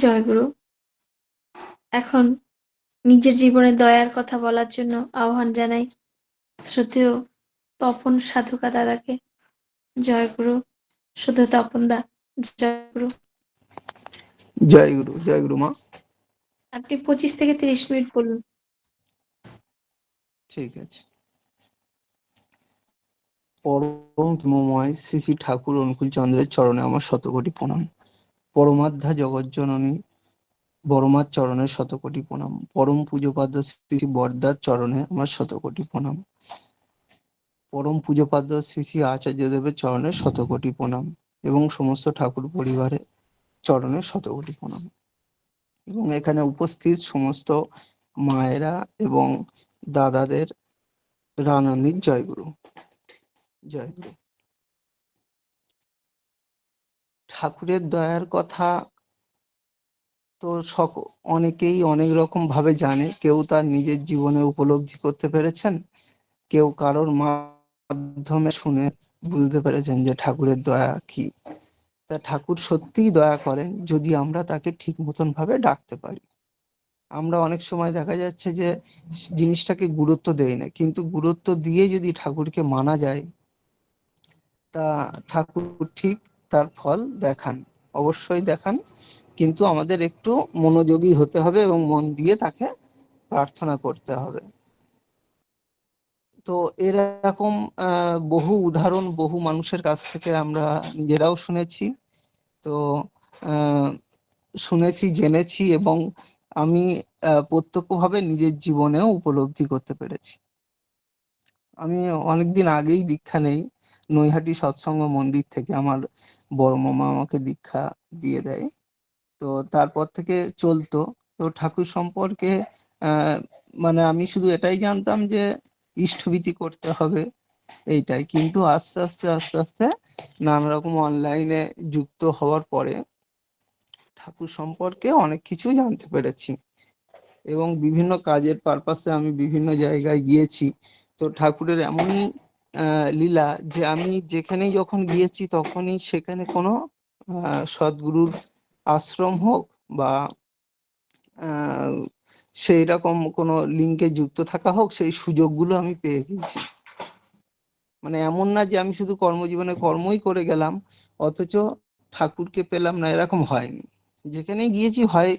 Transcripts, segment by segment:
জয়গুরু। এখন নিজের জীবনে দয়ার কথা বলার জন্য আহ্বান জানাই শ্রদ্ধেয় তপন সাধুকা দাদাকে। জয়গুরু। শুধু তপন দা, জয়গুরু। জয় গুরু মা। আপনি 25 থেকে 30 মিনিট বলুন। ঠিক আছে। পরম প্রেমময় শ্রী শ্রী ঠাকুর অনুকূল চন্দ্রের চরণে আমার শতকোটি প্রণাম। পরমাধ্যা জগজ্জননী বড়মার চরণে শতকোটি প্রণাম। পরম পূজোপাদ্য শ্রী শ্রী বরদার চরণে আমার শতকোটি প্রণাম। পরম পূজোপাদ্য শ্রী শ্রী আচার্যদেবের চরণে শতকোটি প্রণাম এবং সমস্ত ঠাকুর পরিবারের চরণে শতকোটি প্রণাম এবং এখানে উপস্থিত সমস্ত মায়েরা এবং দাদাদের রানানির জয়গুরু। জয়গুরু। ঠাকুরের দয়ার কথা তো অনেকেই অনেক রকম ভাবে জানে। কেউ তার নিজের জীবনে উপলব্ধি করতে পেরেছেন, কেউ কারোর মাধ্যমে শুনে বুঝতে পেরেছেন যে ঠাকুরের দয়া কি। তা ঠাকুর সত্যিই দয়া করেন যদি আমরা তাকে ঠিক মতন ভাবে ডাকতে পারি। আমরা অনেক সময় দেখা যাচ্ছে যে জিনিসটাকে গুরুত্ব দেই না, কিন্তু গুরুত্ব দিয়ে যদি ঠাকুরকে মানা যায় তা ঠাকুর ঠিক তার ফল দেখান, অবশ্যই দেখান। কিন্তু আমাদের একটু মনোযোগী হতে হবে এবং মন দিয়ে তাকে প্রার্থনা করতে হবে। তো এরকম বহু উদাহরণ বহু মানুষের কাছ থেকে আমরা নিজেরাও শুনেছি। তো শুনেছি, জেনেছি এবং আমি প্রত্যক্ষভাবে নিজের জীবনেও উপলব্ধি করতে পেরেছি। আমি অনেকদিন আগেই দীক্ষা নেই নৈহাটি সৎসঙ্গ মন্দির থেকে। আমার বড় মামা আমাকে দীক্ষা দিয়ে দেয়। তো তারপর থেকে চলতো। তো ঠাকুর সম্পর্কে মানে আমি শুধু এটাই জানতাম যে ইষ্টভীতি করতে হবে, এইটাই। কিন্তু আস্তে আস্তে আস্তে আস্তে নানা রকম অনলাইনে যুক্ত হওয়ার পরে ঠাকুর সম্পর্কে অনেক কিছু জানতে পেরেছি এবং বিভিন্ন কাজের পারপাসে আমি বিভিন্ন জায়গায় গিয়েছি। তো ঠাকুরের এমনই লীলা যে আমি যেখানেই যখন গিয়েছি তখনই সেখানে কোনো সদ্গুরুর আশ্রম হোক বা সেই রকম কোনো লিঙ্কে যুক্ত থাকা হোক, সেই সুযোগগুলো আমি পেয়ে গেছি। মানে এমন না যে আমি শুধু কর্মজীবনে কর্মই করে গেলাম অথচ ঠাকুরকে পেলাম না, এরকম হয়নি। যেখানে গিয়েছি হয়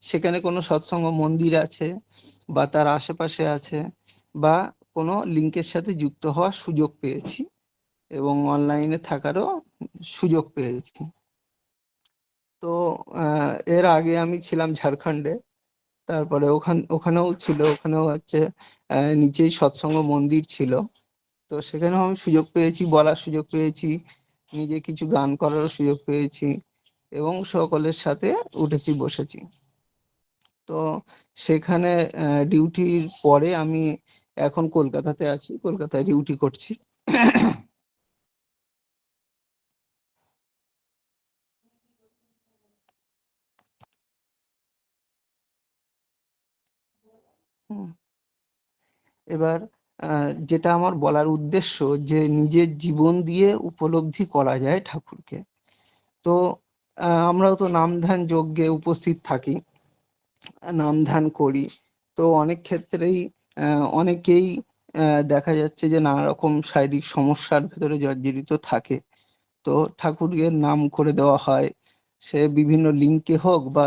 সেখানে কোনো সৎসঙ্গ মন্দির আছে বা তার আশেপাশে আছে বা কোনো লিঙ্কের সাথে যুক্ত হওয়ার সুযোগ পেয়েছি এবং অনলাইনে থাকারও সুযোগ পেয়েছি। তো এর আগে আমি ছিলাম ঝাড়খণ্ডে। তারপরে ওখানেও ছিল, ওখানেও হচ্ছে নিচেই সৎসঙ্গ মন্দির ছিল। তো সেখানেও আমি সুযোগ পেয়েছি, বলার সুযোগ পেয়েছি, নিজে কিছু গান করারও সুযোগ পেয়েছি এবং সকলের সাথে উঠেছি বসেছি। তো সেখানে ডিউটির পরে আমি এখন কলকাতাতে আছি, কলকাতায় ডিউটি করছি। এবার যেটা আমার বলার উদ্দেশ্য যে নিজের জীবন দিয়ে উপলব্ধি করা যায় ঠাকুরকে। তো আমরাও তো নাম ধ্যান যজ্ঞে উপস্থিত থাকি, নাম ধ্যান করি। তো অনেক ক্ষেত্রেই অনেকেই দেখা যাচ্ছে যে নানা রকম শারীরিক সমস্যার ভেতরে জর্জরিত থাকে। তো ঠাকুরের নাম করে দেওয়া হয়, সে বিভিন্ন লিঙ্কে হোক বা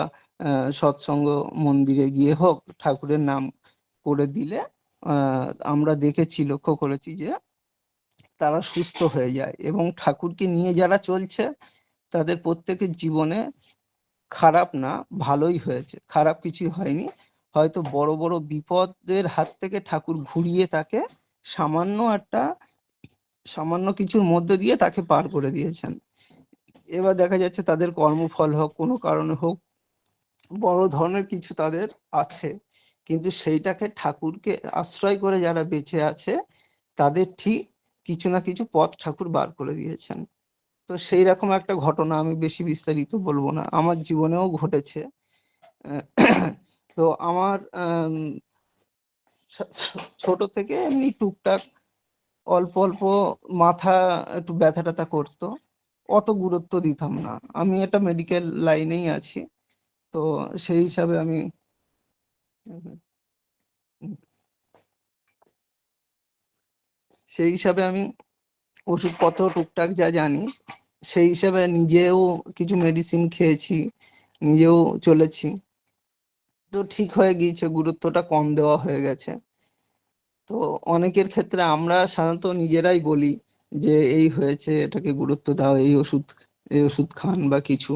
সৎসঙ্গ মন্দিরে গিয়ে হোক, ঠাকুরের নাম করে দিলে আমরা দেখেছি, লক্ষ্য করেছি যে তারা সুস্থ হয়ে যায় এবং ঠাকুরকে নিয়ে যারা চলছে তাদের প্রত্যেকের জীবনে খারাপ না, ভালোই হয়েছে, খারাপ কিছুই হয়নি। হয়তো বড় বড় বিপদের হাত থেকে ঠাকুর ঘুরিয়ে তাকে সামান্য কিছুর মধ্যে দিয়ে তাকে পার করে দিয়েছেন। এবার দেখা যাচ্ছে তাদের কর্মফল হোক, কোনো কারণে হোক, বড় ধরনের কিছু তাদের আছে, কিন্তু সেইটাকে ঠাকুরকে আশ্রয় করে যারা বেঁচে আছে তাদের ঠিক কিছু না কিছু পথ ঠাকুর বার করে দিয়েছেন। তো সেই রকম একটা ঘটনা, আমি বেশি বিস্তারিত বলবো না, আমার জীবনেও ঘটেছে। তো আমার ছোট থেকে এমনি টুকটাক অল্প অল্প মাথা একটু ব্যথা ট্যাথা করতো, অত গুরুত্ব দিতাম না। আমি এটা মেডিকেল লাইনেই আছি, তো সেই হিসাবে আমি সেই হিসাবে আমি ওষুধপত্র টুকটাক যা জানি সেই হিসাবে নিজেও কিছু মেডিসিন খেয়েছি, নিজেও চলেছি। তো ঠিক হয়ে গিয়েছে, গুরুত্বটা কম দেওয়া হয়ে গেছে। তো অনেকের ক্ষেত্রে আমরা সাধারণত নিজেরাই বলি যে এই হয়েছে, এটাকে গুরুত্ব দাও, এই ওষুধ খান বা কিছু।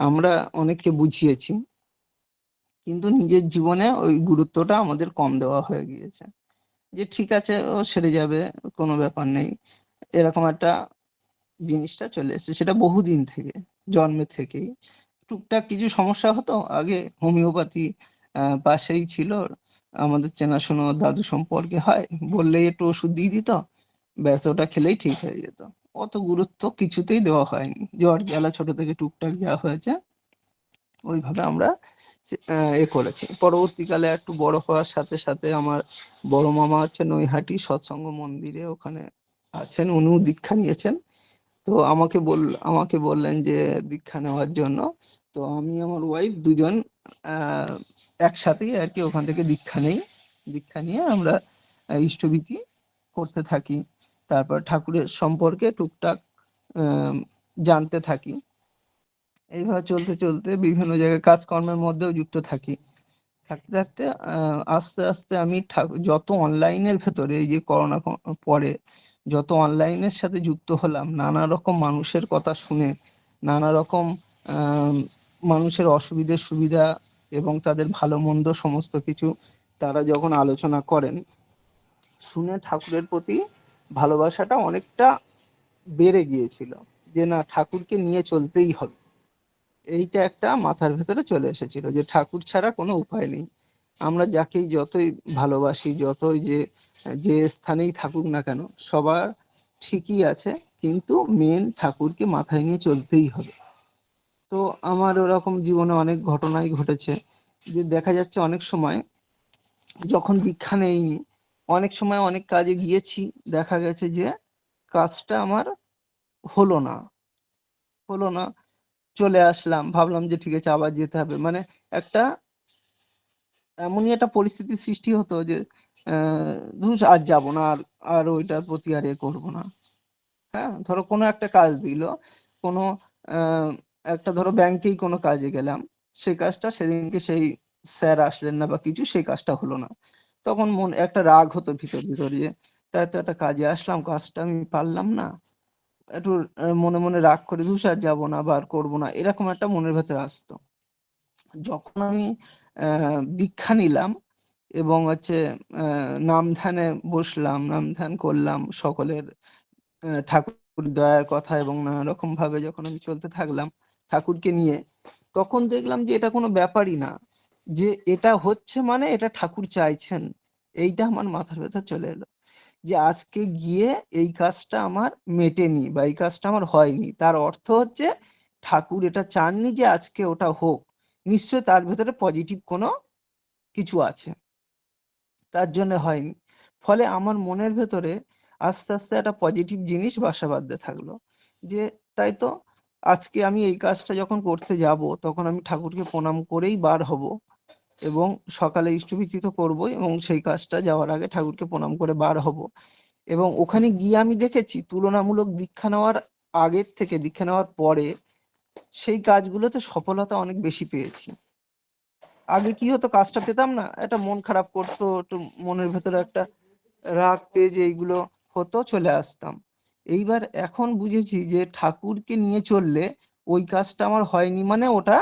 আমরা অনেককে বুঝিয়েছি, কিন্তু নিজের জীবনে ওই গুরুত্বটা আমাদের কম দেওয়া হয়ে গিয়েছে। যে ঠিক আছে, ও সেরে যাবে, কোনো ব্যাপার নেই, এরকম একটা জিনিসটা চলে এসেছে। সেটা বহুদিন থেকে, জন্মের থেকেই টুকটাক কিছু সমস্যা হতো। আগে হোমিওপ্যাথি পাশেই ছিল, আমাদের চেনাশোনা দাদু সম্পর্কে হয়, বললেই একটু ওষুধ দিয়ে দিত, ব্যাস ওটা খেলেই ঠিক হয়ে যেত। অত গুরুত্ব কিছুতেই দেওয়া হয়নি। জ্বর জ্বালা ছোট থেকে টুকটাক যা হয়েছে ওইভাবে আমরা করেছি। পরবর্তীকালে একটু বড় হওয়ার সাথে সাথে আমার বড় মামা হচ্ছে নৈহাটি সৎসঙ্গ মন্দিরে ওখানে আছেন, উনিও দীক্ষা নিয়েছেন। তো আমাকে বললেন যে দীক্ষা নেওয়ার জন্য। তো আমি আমার ওয়াইফ দুজন আহ, একসাথেই আর কি ওখান থেকে দীক্ষা নেই। দীক্ষা নিয়ে আমরা ইষ্টভীতি করতে থাকি, তারপর ঠাকুরের সম্পর্কে টুকটাক আহ, জানতে থাকি। এইভাবে চলতে চলতে বিভিন্ন জায়গায় কাজকর্মের মধ্যেও যুক্ত থাকি। থাকতে থাকতে আস্তে আস্তে আমি যত অনলাইনের ভেতরে, এই যে করোনা পরে যত অনলাইনের সাথে যুক্ত হলাম, নানা রকম মানুষের কথা শুনে, নানা রকম আহ, মানুষের অসুবিধে সুবিধা এবং তাদের ভালো মন্দ সমস্ত কিছু তারা যখন আলোচনা করেন, শুনে ঠাকুরের প্রতি ভালোবাসাটা অনেকটা বেড়ে গিয়েছিল, যে না, ঠাকুরকে নিয়ে চলতেই হবে। এইটা একটা মাথার ভেতরে চলে এসেছিল যে ঠাকুর ছাড়া কোনো উপায় নেই। আমরা যাকেই যতই ভালোবাসি, যতই যে স্থানেই থাকুক না কেন, সবার ঠিকই আছে, কিন্তু মেন ঠাকুরকে মাথায় নিয়ে চলতেই হবে। তো আমার ওরকম জীবনে অনেক ঘটনাই ঘটেছে, যে দেখা যাচ্ছে অনেক সময় যখন দীক্ষা নেইনি, অনেক সময় অনেক কাজে গিয়েছি, দেখা গেছে যে কাজটা আমার হলো না, হলো না, চলে আসলাম, ভাবলাম যে ঠিক আছে আবার যেতে হবে। মানে একটা এমনই একটা পরিস্থিতির সৃষ্টি হতো যে ধুস আর যাব না, আর আর ওইটার প্রতি আর করবো না। হ্যাঁ, ধরো কোনো একটা কাজ দিল, কোনো আহ, একটা ধরো ব্যাংকেই কোনো কাজে গেলাম, সেই কাজটা সেদিনকে সেই স্যার আসলেন না বা কিছু, সেই কাজটা হলো না। তখন একটা রাগ হতো ভিতর ভিতর, যে তাই তো একটা কাজে আসলাম, কাজটা আমি পারলাম না, একটু মনে মনে রাগ করে ধুস আর যাবো না বা আর করবো না, এরকম একটা মনের ভেতরে আসতো। যখন আমি দীক্ষা নিলাম এবং হচ্ছে নাম ধ্যানে বসলাম, নাম ধ্যান করলাম, সকলের ঠাকুর দয়ার কথা এবং নানা রকম ভাবে যখন আমি চলতে থাকলাম ঠাকুরকে নিয়ে, তখন দেখলাম যে এটা কোনো ব্যাপারই না, যে এটা হচ্ছে মানে এটা ঠাকুর চাইছেন। এইটা আমার মাথার ভেতর চলে এলো, যে আজকে গিয়ে এই কাজটা আমার মেটেনি বা এই কাজটা আমার হয়নি, তার অর্থ হচ্ছে ঠাকুর এটা চাননি যে আজকে ওটা হোক, নিশ্চয় তার ভেতরে পজিটিভ কোনো কিছু আছে, তার জন্য হয়নি। ফলে আমার মনের ভেতরে আস্তে আস্তে একটা পজিটিভ জিনিস বাসা বাঁধতে থাকলো, যে তাই তো, আজকে আমি এই কাজটা যখন করতে যাব তখন আমি ঠাকুরকে প্রণাম করেই বার হব, এবং সকালে ইষ্টভীতি তো করবোই, এবং সেই কাজটা যাওয়ার আগে ঠাকুরকে প্রণাম করে বার হব। এবং ওখানে গিয়ে আমি দেখেছি তুলনামূলক দীক্ষা নেওয়ার আগের থেকে দীক্ষা নেওয়ার পরে সেই কাজগুলোতে সফলতা অনেক বেশি পেয়েছি। আগে কি হতো, কাজটা পেতাম না, একটা মন খারাপ করতো, একটু মনের ভেতরে একটা রাগ তেজ এইগুলো হতো, চলে আসতাম। এইবার এখন বুঝেছি যে ঠাকুরকে নিয়ে চললে ওই কাজটা আমার হয়নি মানে ওটা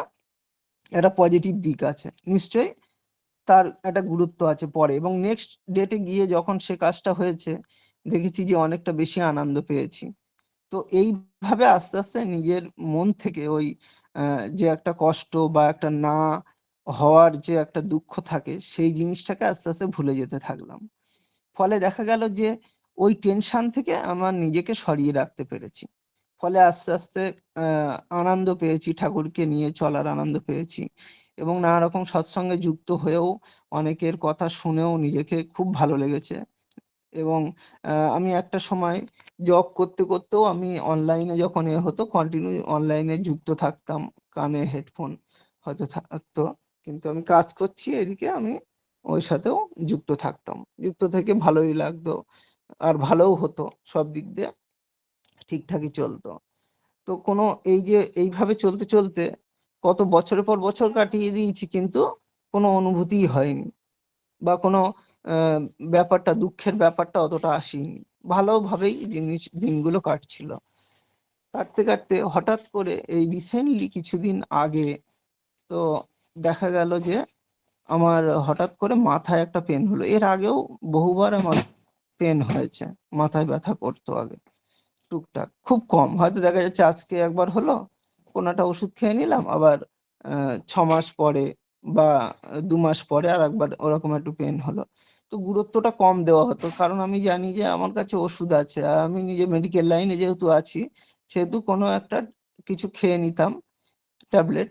একটা পজিটিভ দিক আছে, নিশ্চয়ই তার একটা গুরুত্ব আছে পরে, এবং নেক্সট ডেটে গিয়ে যখন সে কাজটা হয়েছে দেখেছি যে অনেকটা বেশি আনন্দ পেয়েছি। তো এইভাবে আস্তে আস্তে নিজের মন থেকে ওই যে একটা কষ্ট বা একটা না হওয়ার যে একটা দুঃখ থাকে, সেই জিনিসটাকে আস্তে আস্তে ভুলে যেতে থাকলাম। ফলে দেখা গেল যে ওই টেনশন থেকে আমার নিজেকে সরিয়ে রাখতে পেরেছি। ফলে আস্তে আস্তে আনন্দ পেয়েছি, ঠাকুরকে নিয়ে চলার আনন্দ পেয়েছি, এবং নানা রকম সৎসঙ্গে যুক্ত হয়েও অনেকের কথা শুনেও নিজেকে খুব ভালো লেগেছে। এবং আমি একটা সময় জব করতে করতেও আমি অনলাইনে যখন হতো কন্টিনিউ অনলাইনে যুক্ত থাকতাম, কানে হেডফোন হয়তো থাকতো, কিন্তু আমি কাজ করছি এদিকে, আমি ওই সাথেও যুক্ত থাকতাম। যুক্ত থেকে ভালোই লাগতো, আর ভালোও হতো, সব দিক দিয়ে ঠিকঠাকই চলতো। তো কোনো এই যে এইভাবে চলতে চলতে কত বছরের পর বছর কাটিয়ে দিয়েছি, কিন্তু কোনো অনুভূতিই হয়নি, বা কোনো ব্যাপারটা, দুঃখের ব্যাপারটা অতটা আসেনি। ভালোভাবেই দিনগুলো কাটছিল। কাটতে কাটতে হঠাৎ করে এই রিসেন্টলি কিছুদিন আগে তো দেখা গেল যে আমার হঠাৎ করে মাথায় একটা পেন হলো। এর আগেও বহুবার আমার পেন হয়েছে, মাথায় ব্যথা করতো আগে টুকটাক, খুব কম, হয়তো দেখা যাচ্ছে আজকে একবার হলো, কোনো একটা ওষুধ খেয়ে নিলাম, আবার 6 মাস পরে বা 2 মাস পরে আর একবার ওরকম একটু পেন হলো। তো গুরুত্বটা কম দেওয়া হতো, কারণ আমি জানি যে আমার কাছে ওষুধ আছে, আর আমি নিজে মেডিকেল লাইনে যেহেতু আছি, সেহেতু কোনো একটা কিছু খেয়ে নিতাম, ট্যাবলেট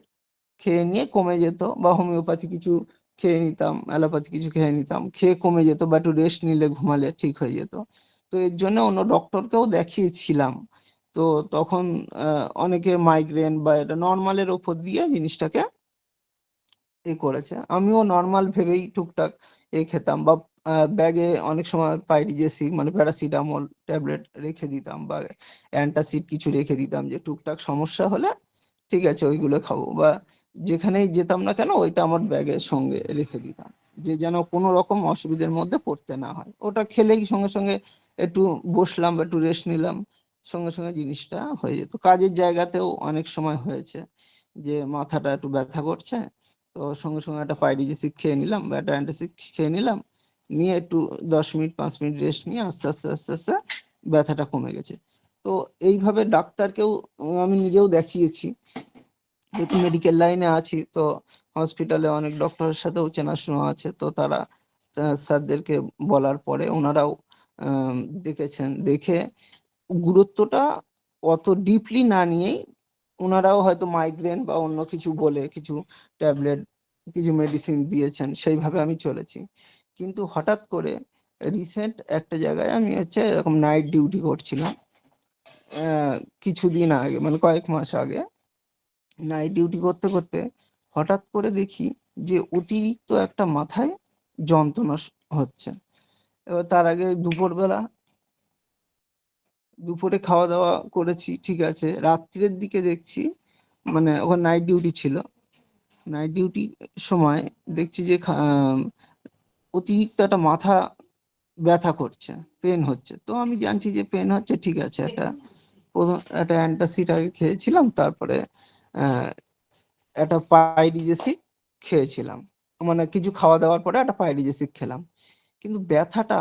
খেয়ে নিয়ে কমে যেত, বা হোমিওপ্যাথি কিছু খেয়ে নিতাম, অ্যালোপ্যাথি কিছু খেয়ে নিতাম, খেয়ে কমে যেত, বা একটু রেস্ট নিলে ঘুমালে ঠিক হয়ে যেত। তো এর জন্য অন্য ডক্টরকেও দেখিয়েছিলাম। তো তখন অনেকে মাইগ্রেন বা এটা নর্মালের ওপর দিয়ে জিনিসটাকে করেছে। আমিও নরমাল ভেবেই টুকটাক খেতাম, বা ব্যাগে অনেক সময় পাইরিজেসিক মানে প্যারাসিটামল ট্যাবলেট রেখে দিতাম, বা অ্যান্টাসিড কিছু রেখে দিতাম, যে টুকটাক সমস্যা হলে ঠিক আছে ওইগুলো খাবো, বা যেখানেই যেতাম না কেন ওইটা আমার ব্যাগের সঙ্গে রেখে দিতাম, যে যেন কোনো রকম অসুবিধার মধ্যে পড়তে না হয়। ওটা খেলেই সঙ্গে সঙ্গে একটু বসলাম বা একটু রেস্ট নিলাম, সঙ্গে সঙ্গে জিনিসটা হয়ে যেত। কাজের জায়গাতেও অনেক সময় হয়েছে যে মাথাটা একটু ব্যথা করছে, তো সঙ্গে সঙ্গে একটা পাইরিজেসিক খেয়ে নিলাম বা একটা অ্যান্টাসিড খেয়ে নিলাম, নিয়ে একটু 10 মিনিট 5 মিনিট রেস্ট নিয়ে আস্তে আস্তে আস্তে আস্তে ব্যথাটা কমে গেছে। তো এইভাবে ডাক্তারকেও আমি নিজেও দেখিয়েছি, যেহেতু মেডিকেল লাইনে আছি, তো হসপিটালে অনেক ডক্টরের সাথেও চেনাশোনা আছে, তো তারা স্যারদেরকে বলার পরে ওনারাও আম দেখেছেন। দেখে গুরুত্বটা অত ডিপলি না নিয়েই ওনারাও হয়তো মাইগ্রেন বা অন্য কিছু বলে কিছু ট্যাবলেট, কিছু মেডিসিন দিয়েছেন, সেইভাবে আমি চলেছি। কিন্তু হঠাৎ করে রিসেন্ট একটা জায়গায় আমি হচ্ছে এরকম নাইট ডিউটি করছিলাম। কিছুদিন আগে মানে কয়েক মাস আগে নাইট ডিউটি করতে করতে হঠাৎ করে দেখি যে অতিরিক্ত একটা মাথায় যন্ত্রণা হচ্ছে। এবার তার আগে দুপুরে খাওয়া দাওয়া করেছি, ঠিক আছে। রাত্রের দিকে দেখছি, মানে ওখানে নাইট ডিউটি ছিল, নাইট ডিউটি সময় দেখছি যে অতিরিক্ত একটা মাথা ব্যথা করছে, পেন হচ্ছে। তো আমি জানছি যে পেন হচ্ছে, ঠিক আছে, একটা অ্যান্টাসিড আগে খেয়েছিলাম, তারপরে আহ, একটা পাইরিজেসিক খেয়েছিলাম, মানে কিছু খাওয়া দাওয়ার পরে একটা পাইরিজেসিক খেলাম, কিন্তু ব্যথাটা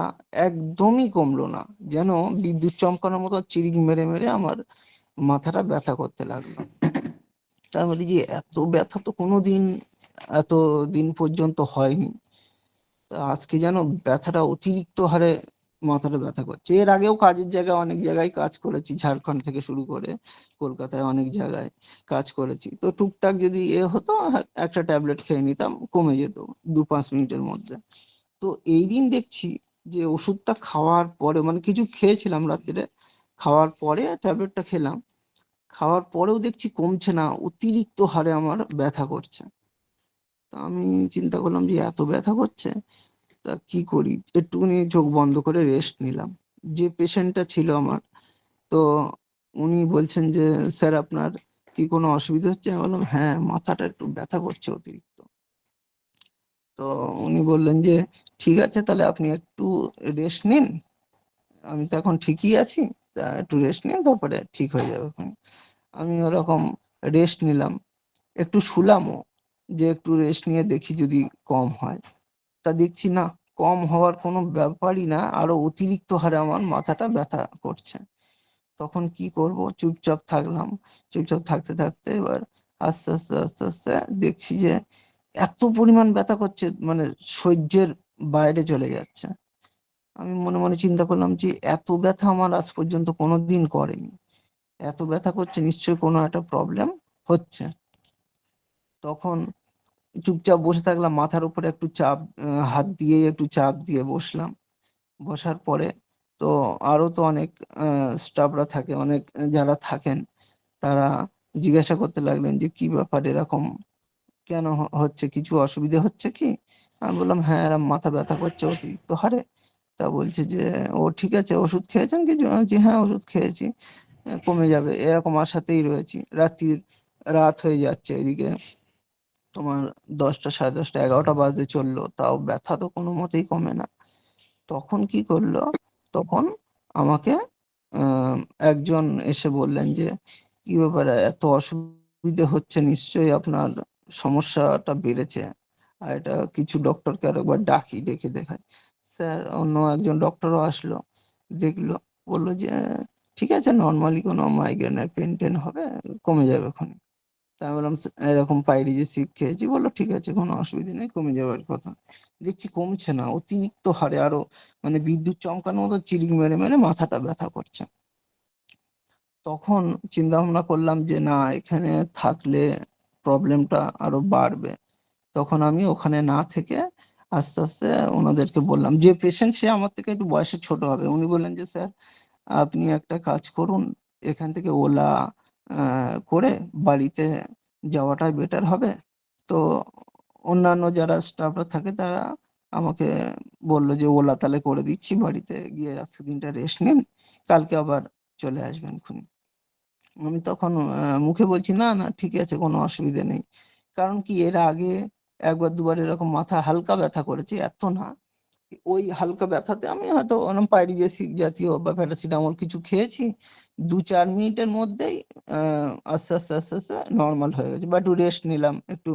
একদমই কমলো না, যেন বিদ্যুৎ চমকানোর মতো চিরিং মেরে মেরে আমার মাথাটা ব্যথা করতে লাগলো। তার মানে যে এত ব্যথা তো কোনোদিন এত দিন পর্যন্ত হয়নি। তা আজকে যেন ব্যথাটা অতিরিক্ত হারে মাথাটা ব্যথা করছে। এর আগেও কাজের জায়গায় অনেক জায়গায় কাজ করেছি, ঝাড়খণ্ড থেকে শুরু করে কলকাতায় অনেক জায়গায় কাজ করেছি। তো টুকটাক যদি হতো, একটা ট্যাবলেট খেয়ে নিতাম, কমে যেত 2-5 মিনিটের মধ্যে। তো এই দিন দেখছি যে ওষুধটা খাওয়ার পরে, মানে কিছু খেয়েছিলাম রাত্রে, খাওয়ার পরে ট্যাবলেটটা খেলাম, খাওয়ার পরেও দেখছি কমছে না, অতিরিক্ত হারে আমার ব্যথা করছে। তা আমি চিন্তা করলাম যে এত ব্যথা করছে, তা কি করি? একটুখানি চোখ বন্ধ করে রেস্ট নিলাম। যে পেশেন্টটা ছিল আমার, তো উনি বলছেন যে, "স্যার আপনার কি কোনো অসুবিধা হচ্ছে?" আমি বললাম, "হ্যাঁ, মাথাটা একটু ব্যথা করছে অতিরিক্ত।" তো উনি বললেন যে, "ঠিক আছে, তাহলে আপনি একটু রেস্ট নিন। আমি তো এখন ঠিকই আছি। তা একটু রেস্ট নিন, তারপরে ঠিক হয়ে যাবে এক্ষুনি।" আমি ওরকম রেস্ট নিলাম। একটু শুলামও, যে একটু রেস্ট নিয়ে দেখি যদি কম হয়। তা দেখছি না, কম হওয়ার কোনো ব্যাপারই না, আরো অতিরিক্ত হারে আমার মাথাটা ব্যথা করছে। তখন কি করব? চুপচাপ থাকলাম। চুপচাপ থাকতে থাকতে এবার আস্তে আস্তে আস্তে আস্তে দেখছি যে এত পরিমাণ ব্যথা করছে, মানে সহ্যের বাইরে চলে যাচ্ছে। আমি মনে মনে চিন্তা করলাম যে এত ব্যথা আমার আজ পর্যন্ত কোনোদিন করেনি। এত ব্যথা করছে, নিশ্চয়ই কোনো একটা প্রবলেম হচ্ছে। তখন চুপচাপ বসে থাকলাম, মাথার উপরে একটু চাপ, হাত দিয়ে একটু চাপ দিয়ে বসলাম। বসার পরে তো আরো তো অনেক স্টাফরা থাকে, অনেক যারা থাকেন, তারা জিজ্ঞাসা করতে লাগলেন যে, "কি ব্যাপার এরকম কেন হচ্ছে, কিছু অসুবিধা হচ্ছে কি? আমি বললাম, হ্যাঁ, এরম মাথা ব্যথা করছে অতিরিক্ত হারে। তা বলছে যে, ও ঠিক আছে, ওষুধ খেয়েছেন কিছু? আমি বলছি, হ্যাঁ, ওষুধ খেয়েছি, কমে যাবে। এরকম আশাতেই রয়েছি। রাত হয়ে যাচ্ছে, এদিকে তোমার 10টা, 10:30, 11টা বাজতে চললো, তাও ব্যথা তো কোনো মতেই কমে না। তখন কি করলো, তখন আমাকে আহ, একজন এসে বললেন যে, কি ব্যাপারে এত অসুবিধে হচ্ছে, নিশ্চয়ই আপনার সমস্যাটা বেড়েছে, আর এটা কিছু ডক্টরকে আরেকবার ডেকে দেখায়। স্যার, অন্য একজন ডক্টরও আসলো, দেখলো, বললো যে ঠিক আছে, নর্মালি কোনো মাইগ্রেনের পেন টেন হবে, কমে যাবে এখন। তা আমি বললাম, এরকম পাইরিজিসিপ খেয়েছি। বললো ঠিক আছে, কোনো অসুবিধা নেই, কমে যাওয়ার কথা। দেখছি কমছে না, অতিরিক্ত হারে আরো, মানে বিদ্যুৎ চমকানোর মতো চিলিং মেরে মেরে মাথাটা ব্যথা করছে। তখন চিন্তা ভাবনা করলাম যে না, এখানে থাকলে প্রবলেমটা আরো বাড়বে। তখন আমি ওখানে না থেকে আস্তে আস্তে ওনাদেরকে বললাম, যে পেশেন্ট সে আমার থেকে একটু বয়সে ছোট হবে, উনি বললেন যে, স্যার, আপনি একটা কাজ করুন, এখান থেকে ওলা করে বাড়িতে যাওয়াটাই বেটার হবে। তো অন্যান্য যারা স্টাফরা থাকে তারা আমাকে বলল যে, ওলা তাহলে করে দিচ্ছি, বাড়িতে গিয়ে আজকে দিনটা রেস্ট নিন, কালকে আবার চলে আসবেন খুনি। আমি তখন মুখে বলছি, না না, ঠিক আছে, কোনো অসুবিধা নেই। কারণ কি, এর আগে একবার দুবার এরকম মাথা হালকা ব্যথা করেছে, এত না। ওই হালকা ব্যথাতে আমি হয়তো ওরকম পাইরিজেসিক জাতীয় বা প্যারাসিটামল কিছু খেয়েছি, 2-4 মিনিটের মধ্যেই আস্তে আস্তে আস্তে আস্তে নর্মাল হয়ে গেছে, বা একটু রেস্ট নিলাম, একটু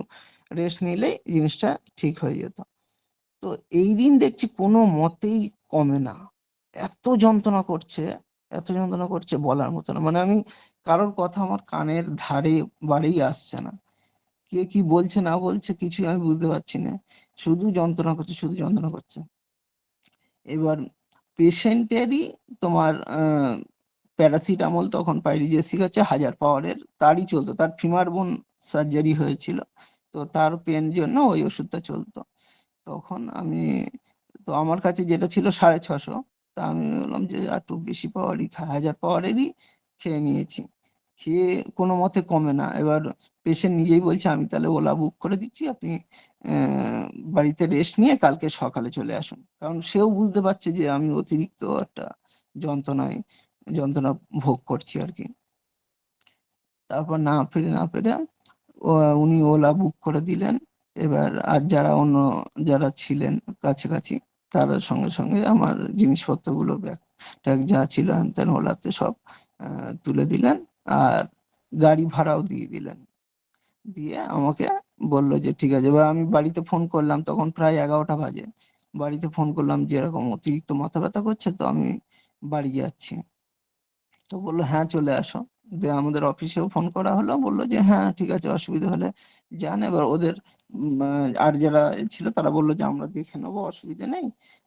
রেস্ট নিলেই জিনিসটা ঠিক হয়ে যেত। তো এই দিন দেখছি কোনো মতেই কমে না, এত যন্ত্রণা করছে, এত যন্ত্রণা করছে বলার মতো না। মানে আমি কারোর কথা আমার কানের ধারে বাড়েই আসছে না, কে কি বলছে না বলছে কিছুই আমি বুঝতে পারছি না, শুধু যন্ত্রণা করছে, শুধু যন্ত্রণা করছে। এবার পেশেন্টেরই তোমার প্যারাসিটামল, তখন পাইরিজেসিক আছে 1000 পাওয়ারের, তারই চলতো, তার ফিমার বোন সার্জারি হয়েছিল, তো তার পেন জন্য ওই ওষুধটা চলতো। তখন আমি, তো আমার কাছে যেটা ছিল 650, তা আমি বললাম যে একটু বেশি পাওয়ারই 1000 পাওয়ারেরই খেয়ে নিয়েছি। খেয়ে কোনো মতে কমে না। এবার পেশেন্ট নিজেই বলছে, আমি তাহলে ওলা বুক করে দিচ্ছি, আপনি আহ, বাড়িতে রেস্ট নিয়ে কালকে সকালে চলে আসুন। কারণ সেও বুঝতে পারছে যে আমি অতিরিক্ত একটা যন্ত্রণায় যন্ত্রণা ভোগ করছি আর কি। তারপর না পেরে উনি ওলা বুক করে দিলেন। এবার আর যারা ছিলেন কাছাকাছি, তারা সঙ্গে সঙ্গে আমার জিনিসপত্রগুলো, ব্যাগ ট্যাগ যা ছিল হ্যান ওলাতে সব তুলে দিলেন, আর গাড়ি ভাড়াও দিয়ে দিলেন। দিয়ে আমাকে বলল যে ঠিক আছে। এবার আমি বাড়িতে ফোন করলাম, তখন প্রায় 11টা বাজে। বাড়িতে ফোন করলাম যে এরকম অতিরিক্ত মাথা ব্যথা করছে, তো আমি বাড়ি যাচ্ছি। তো বললো, হ্যাঁ, চলে আসো। দিয়ে আমাদের অফিসেও ফোন করা হলো, বললো যে হ্যাঁ ঠিক আছে, অসুবিধা হলে যান। এবার ওদের আর যারা ছিল তারা বললো যে আমরা দেখে নেবো, অসুবিধা নেই।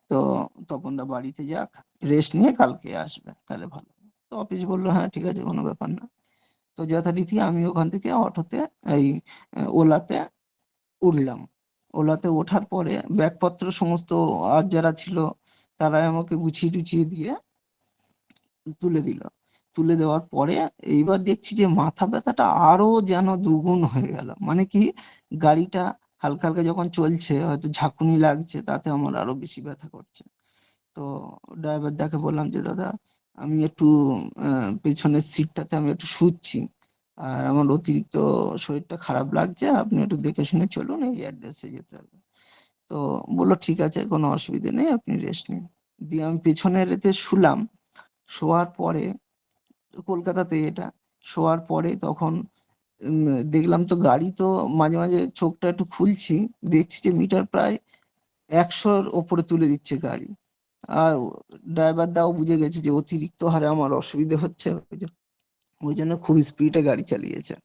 তো তপনদা বাড়িতে যাক, রেস্ট নিয়ে কালকে আসবে, তাহলে ভালো। তো অফিস বললো, হ্যাঁ ঠিক আছে, কোনো ব্যাপার না। তো যথারীতি আমি ওখান থেকে অটোতে, এই ওলাতে উঠলাম। ওলাতে ওঠার পরে ব্যাগপত্র সমস্ত, আর যারা ছিল তারাই আমাকে গুছিয়ে টুছিয়ে দিয়ে তুলে দিল। তুলে দেওয়ার পরে এইবার দেখছি যে মাথা ব্যথাটা আরো যেন দ্বিগুণ হয়ে গেল। মানে কি, গাড়িটা হালকা হালকা যখন চলছে, হয়তো ঝাঁকুনি লাগছে, তাতে আমার আরো বেশি ব্যথা করছে। তো ড্রাইভার দাকে বললাম যে, দাদা, আমি একটু পেছনের সিটটাতে আমি একটু শুচ্ছি, আর আমার অতিরিক্ত শরীরটা খারাপ লাগছে, আপনি একটু দেখে শুনে চলুন, এই অ্যাড্রেসে যেতে হবে। তো বললো ঠিক আছে, কোনো অসুবিধা নেই, আপনি রেস্ট নিন। দিয়ে আমি পেছনের এতে শুলাম। শোয়ার পরে, কলকাতাতে এটা, শোয়ার পরে তখন উম দেখলাম তো গাড়ি তো মাঝে মাঝে চোখটা একটু খুলছি, দেখছি যে মিটার প্রায় 100-র ওপরে তুলে দিচ্ছে গাড়ি। আর ড্রাইভার দাও বুঝে গেছে যে অতিরিক্ত হারে আমার অসুবিধা হচ্ছে, ওই জন্য খুব স্পিডে গাড়ি চালিয়েছে।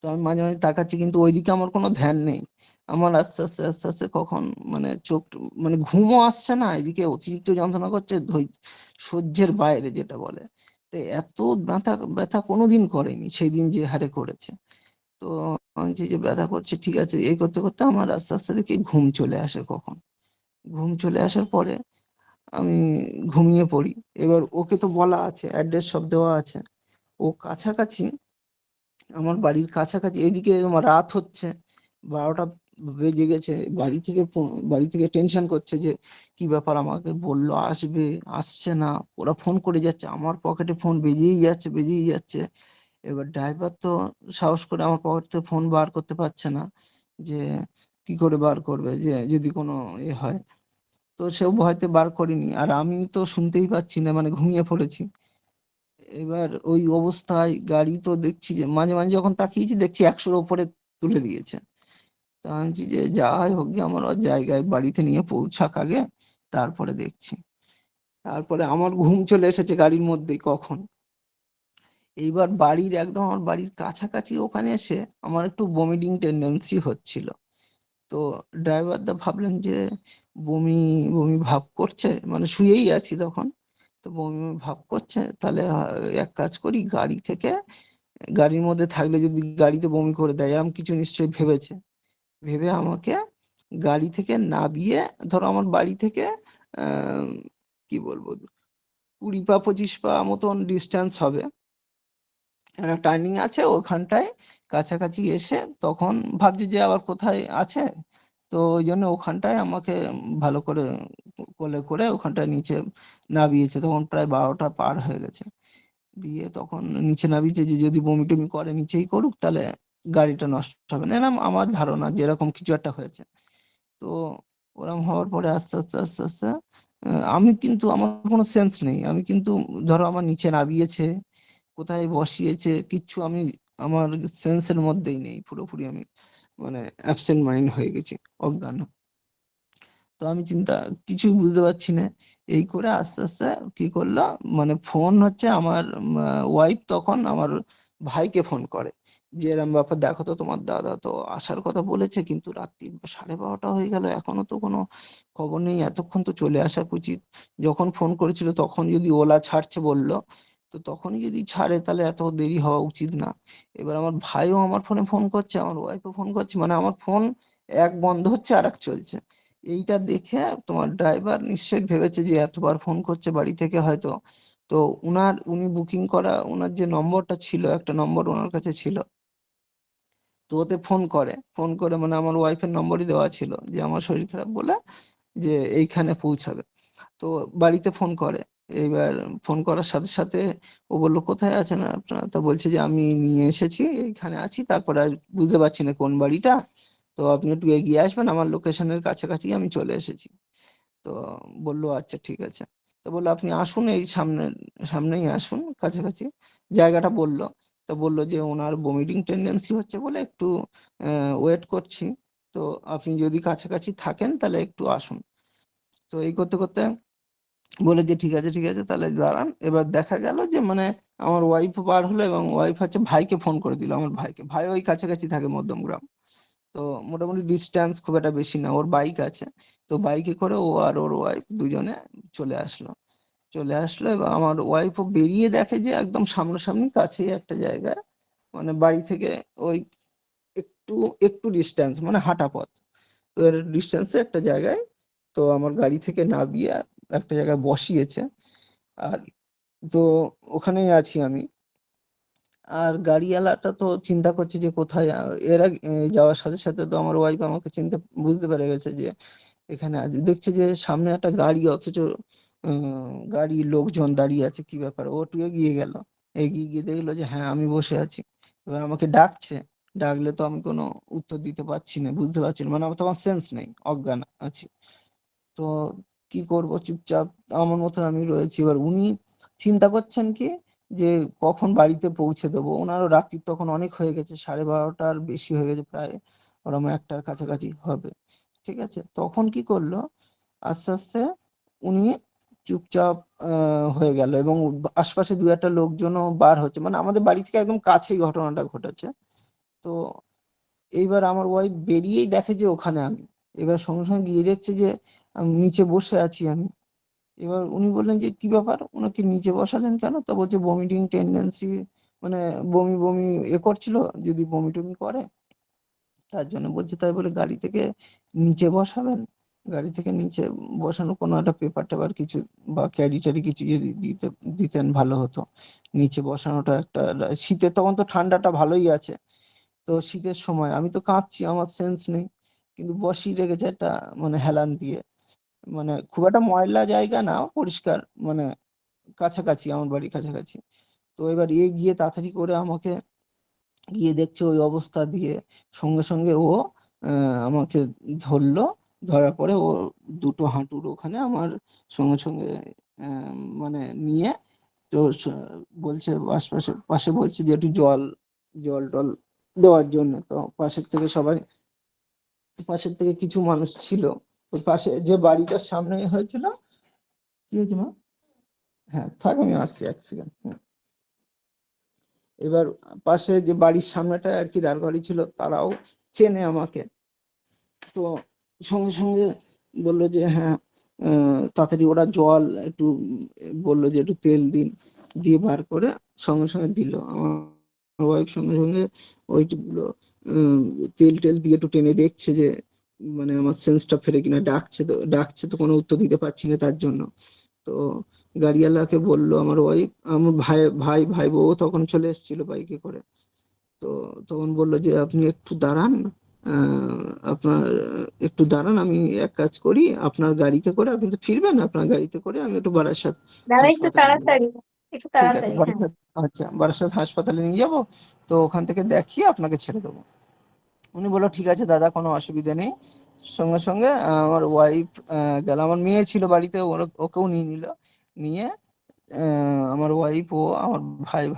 তো আমি মাঝে মাঝে তাকাচ্ছি, কিন্তু ওইদিকে আমার কোনো ধ্যান নেই। আমার আস্তে আস্তে আস্তে আস্তে কখন, মানে চোখ, মানে ঘুমও আসছে না, এদিকে অতিরিক্ত যন্ত্রণা করছে, সহ্যের বাইরে যেটা বলে। তো এত ব্যথা ব্যথা কোনোদিন করেনি, সেই দিন যে হারে করেছে। তো আমি যে ব্যথা করছে, ঠিক আছে, এই করতে করতে আমার আস্তে আস্তে দেখি ঘুম চলে আসে কখন। ঘুম চলে আসার পরে আমি ঘুমিয়ে পড়ি। এবার ওকে তো বলা আছে, অ্যাড্রেস সব দেওয়া আছে, ও কাছাকাছি, আমার বাড়ির কাছাকাছি, এদিকে আমার রাত হচ্ছে, 12টা বেজে গেছে, বাড়ি থেকে টেনশন করছে যে কি ব্যাপার, আমাকে বললো আসবে, আসছে না, ওরা ফোন করে যাচ্ছে, আমার পকেটে ফোন বেজেই যাচ্ছে। এবার ড্রাইভার তো সাহস করে আমার পকেট থেকে ফোন বার করতে পারছে না, যে কি করে বার করবে, যে যদি কোনো হয়। তো সেও ভয়তে বার করেনি, আর আমি তো শুনতেই পাচ্ছি না, মানে ঘুমিয়ে পড়েছি। এবার ওই অবস্থায় গাড়ি তো দেখছি যে মাঝে মাঝে যখন তাকিয়েছি দেখছি 100-র ওপরে তুলে দিয়েছে। তো আমি বলছি যে যাই হোক গে, আমার ওর জায়গায় বাড়িতে নিয়ে পৌঁছাক আগে, তারপরে দেখছি। তারপরে আমার ঘুম চলে এসেছে গাড়ির মধ্যেই কখন। এইবার আমার বাড়ির কাছাকাছি ওখানে এসে আমার একটু বমিটিং টেন্ডেন্সি হচ্ছিল। তো ড্রাইভারদা ভাবলেন যে বমি বমি ভাব করছে, মানে শুয়েই আছি তখন। তো বমি বমি ভাব করছে, তাহলে এক কাজ করি, গাড়ির মধ্যে থাকলে যদি গাড়িতে বমি করে দেয়, এরকম কিছু নিশ্চয়ই ভেবেছে। ভেবে আমাকে গাড়ি থেকে নামিয়ে, ধরো আমার বাড়ি থেকে আহ কি বলবো, 20 পা 25 পা মতন ডিস্টেন্স হবে, একটা টার্নিং আছে ওখানটায়, কাছাকাছি এসে তখন ভাবছি যে আবার কোথায় আছে। তো ওই জন্য ওখানটায় আমাকে ভালো করে কোলে করে ওখানটায় নিচে নামিয়েছে, তখন প্রায় 12টা পার হয়ে গেছে। দিয়ে তখন নিচে নামিয়েছে যে যদি বমি টমি করে নিচেই করুক, তাহলে গাড়িটা নষ্ট হবে না, এরম আমার ধারণা যে এরকম কিছু একটা হয়েছে। তো ওরম হওয়ার পরে আস্তে আস্তে আস্তে আস্তে আমি কিন্তু, আমার কোনো সেন্স নেই, আমি কিন্তু ধরো আমার নিচে নামিয়েছে, কোথায় বসিয়েছে, কিচ্ছু আমি, আমার সেন্সের মধ্যেই নেই, পুরোপুরি আমি মানে অ্যাবসেন্ট মাইন্ড হয়ে গেছি, অজ্ঞান। তো আমি কিছুই বুঝতে পারছি না। এই করে আস্তে আস্তে কি করলো, মানে ফোন হচ্ছে আমার ওয়াইফ তখন আমার ভাইকে ফোন করে, যে এরম ব্যাপার, দেখো তো তোমার দাদা তো আসার কথা বলেছে, কিন্তু রাত্রি 12:30 হয়ে গেল, এখনো তো কোনো খবর নেই, এতক্ষণ তো চলে আসা উচিত। যখন ফোন করেছিল তখন যদি ওলা ছাড়ছে বললো, তো তখনই যদি ছাড়ে তাহলে এত দেরি হওয়া উচিত না। এবার আমার ভাইও আমার ফোনে ফোন করছে, আমার ওয়াইফও ফোন করছে, মানে আমার ফোন এক বন্ধ হচ্ছে আর এক চলছে। এইটা দেখে তোমার ড্রাইভার নিশ্চয়ই ভেবেছে যে এতবার ফোন করছে বাড়ি থেকে হয়তো। তো উনি বুকিং করা উনার যে নম্বরটা ছিল, একটা নম্বর ওনার কাছে ছিল। তো ওতে ফোন করে মানে আমার ওয়াইফের নম্বরই দেওয়া ছিল, যে আমার শরীর খারাপ বলে যে এইখানে পৌঁছাবে। তো বাড়িতে ফোন করে। এইবার ফোন করার সাথে সাথে ও বলল, কোথায় আছেন আপনারা? তো বলছে যে আমি নিয়ে এসেছি, এইখানে আছি, তারপরে আর বুঝতে পারছি না কোন বাড়িটা, তো আপনি একটু এগিয়ে আসবেন, আমার লোকেশনের কাছাকাছি আমি চলে এসেছি। তো বলল আচ্ছা ঠিক আছে। তো বলল আপনি আসুন, এই সামনেই আসুন কাছাকাছি, জায়গাটা বলল। তো বলল যে ওনার বমিটিং টেন্ডেন্সি হচ্ছে বলে একটু ওয়েট করছি, তো আপনি যদি কাছাকাছি থাকেন তাহলে একটু আসুন। তো এই করতে করতে বলে যে ঠিক আছে তাহলে দাঁড়ান। এবার দেখা গেল যে মানে আমার ওয়াইফ বার হলো, এবং ওয়াইফ হচ্ছে ভাইকে ফোন করে দিল, আমার ভাইকে, ভাই ওই কাছাকাছি থাকে মধ্যমগ্রাম। তো মোটামুটি ডিস্টেন্স খুব একটা বেশি না, ওর বাইক আছে। তো বাইকে করে ও আর ওর ওয়াইফ দুজনে চলে আসলো। এবার আমার ওয়াইফও বেরিয়ে দেখে যে একদম সামনাসামনি কাছেই একটা জায়গায়, মানে বাড়ি থেকে ওই একটু একটু ডিস্টেন্স, মানে হাঁটা পথ। তো এর ডিস্টেন্সে একটা জায়গায়, তো আমার গাড়ি থেকে নামিয়ে একটা জায়গায় বসিয়েছে। আর তো ওখানেই আছি আমি। আর গাড়িওয়ালাটা তো চিন্তা করছে যে কোথায়, এর আগে যাওয়ার সাথে সাথে তো আমার ওয়াইফ আমাকে বুঝতে পেরে গেছে যে এখানে আছে। দেখছে যে সামনে একটা গাড়ি, অথচ গাড়ি, লোকজন দাঁড়িয়ে আছে, কি ব্যাপার, ও একটু এগিয়ে গেল। এগিয়ে গিয়ে দেখলো যে হ্যাঁ আমি বসে আছি। এবার আমাকে ডাকছে, ডাকলে তো আমি কোনো উত্তর দিতে পারছি না, বুঝতে পারছি না, মানে আমার তোমার সেন্স নেই, অজ্ঞান আছি। তো কি করব, চুপচাপ আমার মতন আমি রয়েছি। এবার উনি চিন্তা করছেন কি, যে কখন বাড়িতে পৌঁছে দেবো, ওনারও রাত্রি তখন অনেক হয়ে গেছে, 12:30টার বেশি হয়ে গেছে, প্রায় ওরম 1টার কাছাকাছি হবে। ঠিক আছে, তখন কি করলো, আস্তে আস্তে উনি চুপচাপ হয়ে গেল, এবং আশপাশে দু একটা লোকজনও বার হচ্ছে, মানে আমাদের বাড়ি থেকে একদম কাছেই ঘটনাটা ঘটেছে। তো এইবার আমার ওয়াইফ বেরিয়েই দেখে যে ওখানে আমি। এবার সঙ্গে সঙ্গে গিয়ে দেখছে যে আমি নিচে বসে আছি আমি। এবার উনি বললেন যে কি ব্যাপার, ওনাকে নিচে বসালেন কেন? তো বলছে ভমিটিং টেন্ডেন্সি, মানে বমি বমি করছিল, যদি বমি টমি করে তার জন্য বলছে। তাই বলে গাড়ি থেকে নিচে বসাবেন, গাড়ি থেকে নিচে বসানো কোনো একটা পেপার টেপার কিছু বা ক্যারি ট্যারি কিছু যদি দিতেন ভালো হতো। নিচে বসানোটা একটা, শীতে তখন তো ঠান্ডাটা ভালোই আছে, তো শীতের সময় আমি তো কাঁপছি, আমার সেন্স নেই, কিন্তু বসিয়ে রেখেছে একটা মানে হেলান দিয়ে, মানে খুব একটা ময়লা জায়গা না, পরিষ্কার, মানে কাছাকাছি, আমার বাড়ির কাছাকাছি। তো এবার গিয়ে তাড়াতাড়ি করে আমাকে গিয়ে দেখছে ওই অবস্থা দিয়ে, সঙ্গে সঙ্গে ও আমাকে ধরলো। ধরার পরে ও দুটো হাঁটুর ওখানে আমার সঙ্গে সঙ্গে মানে নিয়ে, তো বলছে আশপাশে পাশে বলছে যে একটু জল জল টল দেওয়ার জন্য। তো পাশের থেকে কিছু মানুষ ছিল, ওই পাশে যে বাড়িটার সামনে হয়েছিল। কি হয়েছে মা? হ্যাঁ থাক, আমি আসছি এক সেকেন্ড। এবার পাশে যে বাড়ির সামনেটা আর কি দাঁড় বাড়ি ছিল, তারাও চেনে আমাকে। তো সঙ্গে সঙ্গে বললো যে হ্যাঁ, তাড়াতাড়ি ওরা জল একটু বললো যে একটু তেল দিন, দিয়ে বার করে সঙ্গে সঙ্গে দিল। আমার ওয়াইফ সঙ্গে সঙ্গে ওইগুলো তেল টেল দিয়ে একটু টেনে দেখছে যে মানে আমার সেন্সটা ফেরে কিনা। ডাকছে তো কোনো উত্তর দিতে পারছি না তার জন্য। তো গাড়িওয়ালাকে বললো আমার ওয়াইফ, আমার ভাই ভাই ভাই বউ তখন চলে এসেছিল বাইকে করে। তো তখন বললো যে আপনি একটু দাঁড়ান, আপনার একটু দাঁড়ান, আমি এক কাজ করি, আপনার গাড়িতে করে, আপনি তো ফিরবেন, আপনার গাড়িতে করে আমি একটু বারাসাত দাদা একটু হাসপাতালে নিয়ে যাবো। তাড়াতাড়ি, একটু ঠিক আছে, তাড়াতাড়ি, হ্যাঁ। আচ্ছা, বারাসাত হাসপাতালে নিয়ে যাব, তো ওখান থেকে দেখিয়ে আপনাকে ছেড়ে দেবো। উনি বললো ঠিক আছে দাদা, কোনো অসুবিধা নেই। সঙ্গে সঙ্গে আমার ওয়াইফ গেল, আমার মেয়ে ছিল বাড়িতে, ওকেও নিয়ে নিল। নিয়ে আমার ওয়াইফ ও আমার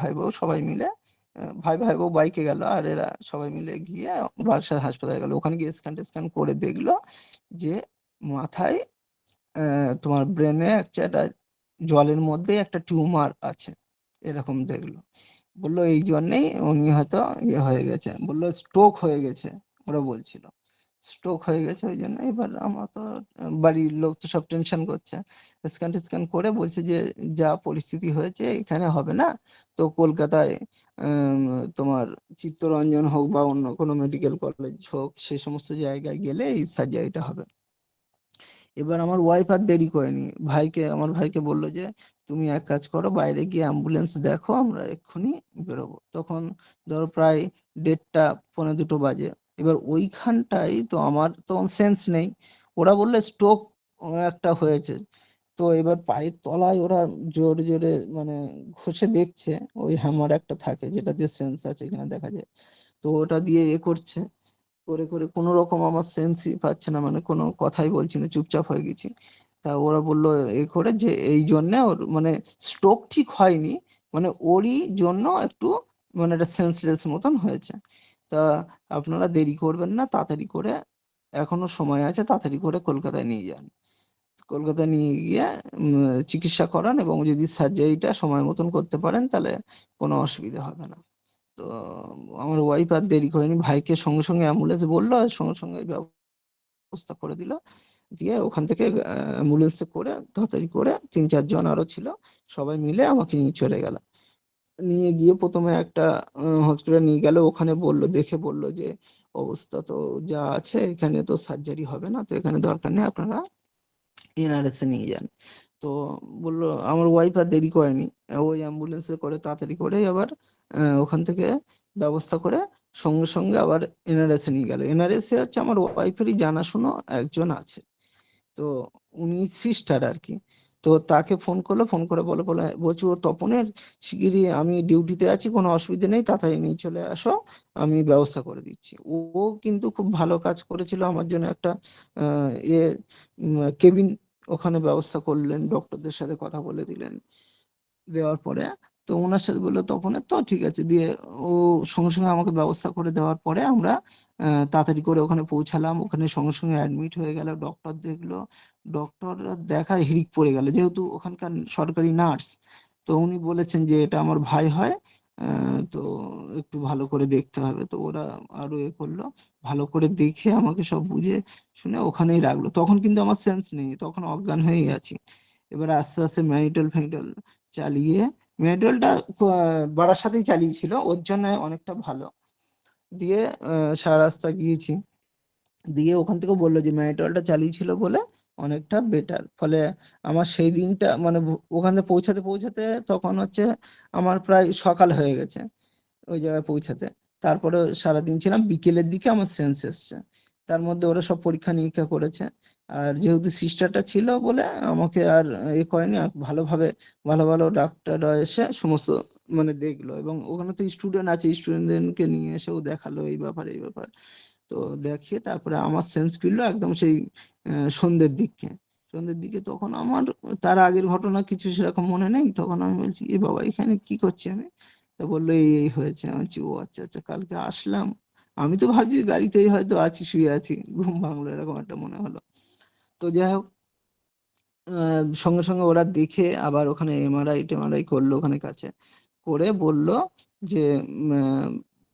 ভাই বউ সবাই মিলে, ভাই বউ বাইকে গেল, আর এরা সবাই মিলে গিয়ে বারাসাত হাসপাতালে গেল। ওখানে গিয়ে স্ক্যান টেস্ক্যান করে দেখলো যে মাথায় তোমার ব্রেনে একটা জলের মধ্যে একটা টিউমার আছে, এরকম দেখলো। বললো এই জন্যেই উনি হয়তো ইয়ে হয়ে গেছে, বললো স্ট্রোক হয়ে গেছে, ওরা বলছিল স্ট্রোক হয়ে গেছে ওই জন্য। এবার আমার তো বাড়ির লোক তো সব টেনশন করছে, স্ক্যান টেস্ক্যান করে বলছে যে যা পরিস্থিতি হয়েছে এখানে হবে না, তো কলকাতায় আম, তোমার চিত্তরঞ্জন হোক বা অন্য কোনো মেডিকেল কলেজ হোক, সে সমস্ত জায়গায় গেলে এই সার্জারিটা হবে। এবার আমার ওয়াইফ আর দেরি করেনি, আমার ভাইকে বললো যে তুমি এক কাজ করো, বাইরে গিয়ে অ্যাম্বুলেন্স দেখো, আমরা এক্ষুনি বেরোবো। তখন ধরো প্রায় 1:30 পৌনে 2 বাজে। এবার ওইখানটাই তো আমার তখন সেন্স নেই, ওরা বললে স্ট্রোক একটা হয়েছে। তো এবার পায়ের তলায় ওরা জোরে জোরে মানে ঘষে দেখছে, ওই হ্যামার একটা থাকে যেটা দিয়ে সেন্স আছে এখানে দেখা যায়, তো ওটা দিয়ে করছে, করে করে কোনো রকম আমার সেন্সই পাচ্ছে না, মানে কোনো কথাই বলছি না, চুপচাপ হয়ে গেছি। তা ওরা বললো করে যে এই জন্য ওর মানে স্ট্রোক ঠিক হয়নি, মানে ওরই জন্য একটু মানে একটা সেন্সলেস মতন হয়েছে। তা আপনারা দেরি করবেন না, তাড়াতাড়ি করে, এখনো সময় আছে, তাড়াতাড়ি করে কলকাতায় নিয়ে যান। কলকাতায় নিয়ে গিয়ে চিকিৎসা করান, এবং যদি সার্জারিটা সময় মতন করতে পারেন তাহলে কোনো অসুবিধা হবে না। তো আমার ওয়াইফ আর দেরি করেনি, ভাইকে সঙ্গে সঙ্গে অ্যাম্বুলেন্স বললো, আর সঙ্গে সঙ্গে ব্যবস্থা করে দিল। দিয়ে ওখান থেকে অ্যাম্বুলেন্সে করে তাড়াতাড়ি করে 3-4 জন আরো ছিল, সবাই মিলে আমাকে নিয়ে চলে গেল। নিয়ে গিয়ে প্রথমে একটা হসপিটাল নিয়ে গেল, ওখানে দেখে বললো যে অবস্থা তো যা আছে, এখানে তো সার্জারি হবে না, তো এখানে দরকার নেই, আপনারা এনআরএস এ নিয়ে যান। তো বললো, আমার ওয়াইফ আর দেরি করেনি, ওই অ্যাম্বুলেন্সে করে তাড়াতাড়ি করে আবার ওখান থেকে ব্যবস্থা করে সঙ্গে সঙ্গে আবার এনআরএস এ নিয়ে গেল। এনআরএস এ হচ্ছে আমার ওয়াইফেরই জানাশুনো একজন আছে, তো উনি সিস্টার আর কি। তো তাকে ফোন করলো, ফোন করে বলছি ও তপনের, শিগগিরই আমি ডিউটিতে আছি, কোনো অসুবিধা নেই, তাড়াতাড়ি নিয়ে চলে আসো, আমি ব্যবস্থা করে দিচ্ছি। ও কিন্তু খুব ভালো কাজ করেছিল আমার জন্য, একটা এ কেবিন ওখানে ব্যবস্থা করলেন, ডক্টরদের সাথে কথা বলে দিলেন। দেওয়ার পরে তো ওনার সাথে বললো তপনের, তো ঠিক আছে, দিয়ে ও সঙ্গে সঙ্গে আমাকে ব্যবস্থা করে দেওয়ার পরে আমরা তাড়াতাড়ি করে ওখানে পৌঁছালাম। ওখানে সঙ্গে সঙ্গে অ্যাডমিট হয়ে গেল, ডক্টর দেখলো। ডক্টর দেখার হিড়িক পড়ে গেল, যেহেতু ওখানকার সরকারি নার্স, তো উনি বলেছেন যে এটা আমার ভাই হয়, তো একটু ভালো করে দেখতে হবে। তো ওরা আরো করলো, ভালো করে দেখে আমাকে সব বুঝে শুনে ওখানেই রাখলো। তখন কিন্তু আমার সেন্স নেই, তখন অজ্ঞান হয়েই আছি। এবার আস্তে আস্তে ম্যানিটল ফ্যানিটল চালিয়ে, মেডেলটা বারাসাতেই চালিয়েছিল, ওর জন্য অনেকটা ভালো। দিয়ে সারা রাস্তা গিয়েছি, দিয়ে ওখান থেকে বললো যে ম্যানিটলটা চালিয়েছিল বলে অনেকটা বেটার। ফলে আমার সেই দিনটা মানে ওখানে পৌঁছাতে পৌঁছাতে তখন হচ্ছে আমার প্রায় সকাল হয়ে গেছে ওই জায়গায় পৌঁছাতে। তারপরে সারাদিন ছিলাম, বিকেলের দিকে আমার সেন্স এসছে। তার মধ্যে ওরা সব পরীক্ষা নিরীক্ষা করেছে। আর যেহেতু সিস্টারটা ছিল বলে আমাকে আর করেনি, আর ভালোভাবে ভালো ভালো ডাক্তাররা এসে সমস্ত মানে দেখলো, এবং ওখানে তো স্টুডেন্ট আছে, স্টুডেন্টদেরকে নিয়ে এসেও দেখালো এই ব্যাপার এই ব্যাপার। তো দেখিয়ে তারপরে আমার সেন্স ফিরলো একদম সেই সন্ধ্যের দিকে। সন্ধ্যের দিকে তখন আমার তার আগের ঘটনা কিছু সেরকম মনে নেই। তখন আমি বলছি, এ বাবা এখানে কি করছি আমি? তা বললো এই এই হয়েছে। আমি বলছি, ও আচ্ছা আচ্ছা, কালকে আসলাম, আমি তো ভাবছি গাড়িতেই হয়তো আছি, শুয়ে আছি, ঘুম ভাঙলো, এরকম একটা মনে হলো। তো যাই হোক, সঙ্গে সঙ্গে ওরা দেখে আবার ওখানে এমআরআই টেমআরআই করলো ওখানে কাছে, করে বলল যে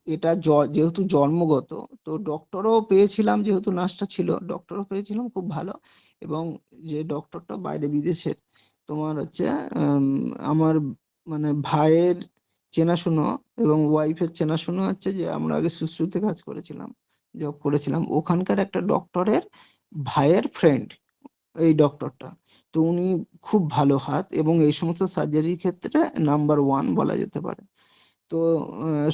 এটা যেহেতু জন্মগত, তো ডক্টরও পেয়েছিলাম, যেহেতু নার্সটা ছিল ডক্টরও পেয়েছিলাম খুব ভালো। এবং যে ডক্টরটা বাইরে বিদেশের, তোমার হচ্ছে আমার মানে ভাইয়ের চেনাশুনো এবং ওয়াইফের চেনাশুনো হচ্ছে, যে আমরা আগে শুশ্রূষাতে কাজ করেছিলাম, জব করেছিলাম, ওখানকার একটা ডক্টরের ভাইয়ের ফ্রেন্ড এই ডক্টরটা। তো উনি খুব ভালো হাত, এবং এই সমস্ত সার্জারির ক্ষেত্রে নাম্বার ওয়ান বলা যেতে পারে। তো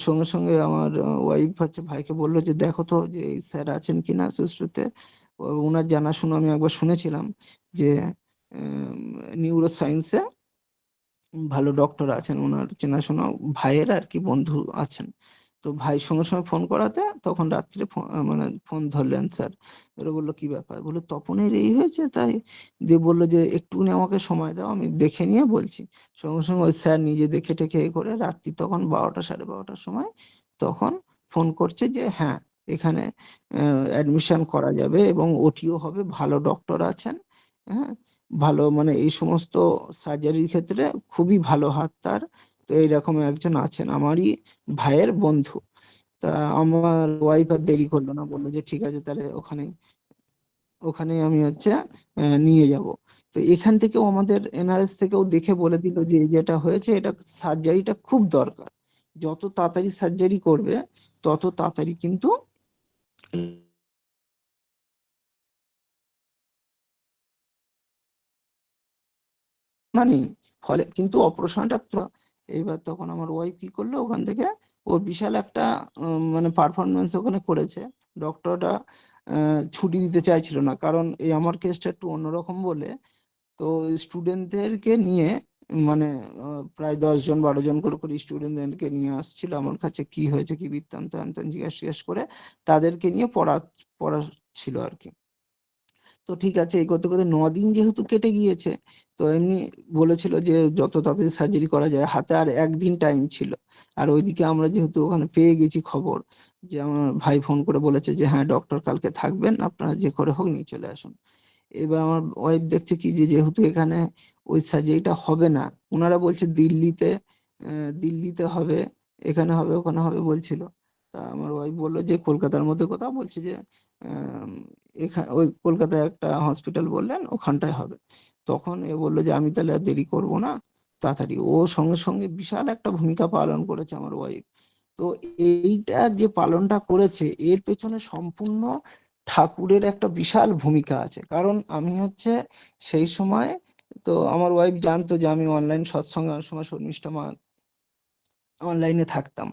সঙ্গে সঙ্গে আমার ওয়াইফ হচ্ছে ভাইকে বললো যে দেখো তো যে এই স্যার আছেন কিনা সুশ্রুতে। ওনার জানাশোনা আমি একবার শুনেছিলাম যে নিউরো সায়েন্সে ভালো ডক্টর আছেন, ওনার চেনাশোনা ভাইয়ের আর কি বন্ধু আছেন। তো ভাই সঙ্গে সঙ্গে ফোন করাতে তখন রাত্রে মানে ফোন ধরলেন স্যার। এরা বললো কি ব্যাপার, বললো তপনের এই হয়েছে তাই। দিয়ে বললো যে একটুখানি আমাকে সময় দাও, আমি দেখে নিয়ে বলছি। সঙ্গে সঙ্গে ওই স্যার নিজে দেখে টেখে এ করে রাত্রি তখন 12টা 12:30টার সময় তখন ফোন করছে যে হ্যাঁ, এখানে অ্যাডমিশন করা যাবে এবং ওটিও হবে, ভালো ডক্টর আছেন। হ্যাঁ, ভালো মানে এই সমস্ত সার্জারির ক্ষেত্রে খুবই ভালো হাত তার। তো এইরকম একজন আছেন, আমারই ভাইয়ের বন্ধু। তা আমার ওয়াইফ আর দেরি করলো না, বললো যে ঠিক আছে তাহলে ওখানে ওখানে আমি হচ্ছে নিয়ে যাব। তো এখান থেকেও আমাদের এনআরএস থেকেও দেখে বলে দিল যে যেটা হয়েছে এটা সার্জারিটা খুব দরকার, যত তাড়াতাড়ি সার্জারি করবে তত তাড়াতাড়ি কিন্তু নেই, ফলে কিন্তু অপারেশনটা এইবার তখন আমার ওয়াইফ কি করলো, ওখান থেকে ওর বিশাল একটা মানে পারফরমেন্স ওখানে করেছে। ডক্টরটা ছুটি দিতে চাইছিল না, কারণ এই আমার কেসটা একটু অন্যরকম বলে। তো স্টুডেন্টদেরকে নিয়ে মানে প্রায় 10 জন 12 জন করে করে স্টুডেন্টদেরকে নিয়ে আসছিল আমার কাছে, কি হয়েছে কি বৃত্তান্ত জিজ্ঞেস করে তাদেরকে নিয়ে পড়া ছিল আর কি। তো ঠিক আছে, এই করতে করতে 9 দিন যেহেতু কেটে গিয়েছে, তো এমনি বলেছিল যে যত তাড়াতাড়ি সার্জারি করা যায়, হাতে আর একদিন টাইম ছিল। আর ওইদিকে আমরা যেহেতু ওখানে পেয়ে গেছি খবর, যে আমার ভাই ফোন করে বলেছে যে হ্যাঁ ডক্টর কালকে থাকবেন, আপনারা যে করে হোক নিয়ে চলে আসুন। এবার আমার ওয়াইফ দেখছে কি যে যেহেতু এখানে ওই সার্জারিটা হবে না, ওনারা বলছে দিল্লিতে, দিল্লিতে হবে, এখানে হবে ওখানে হবে বলছিল। তা আমার ওয়াইফ বললো যে কলকাতার মধ্যে কোথাও, বলছে যে এখানে ওই কলকাতায় একটা হসপিটাল বললেন ওখানটায় হবে। তখন এ বললো যে আমি তাহলে আর দেরি করব না, তাড়াতাড়ি। ও সঙ্গে সঙ্গে বিশাল একটা ভূমিকা পালন করেছে আমার ওয়াইফ। তো এইটা যে পালনটা করেছে, এর পেছনে সম্পূর্ণ ঠাকুরের একটা বিশাল ভূমিকা আছে। কারণ আমি হচ্ছে সেই সময়, তো আমার ওয়াইফ জানতো যে আমি অনলাইন সৎসঙ্গে অনেক সময় শর্মিষ্ঠা মা অনলাইনে থাকতাম,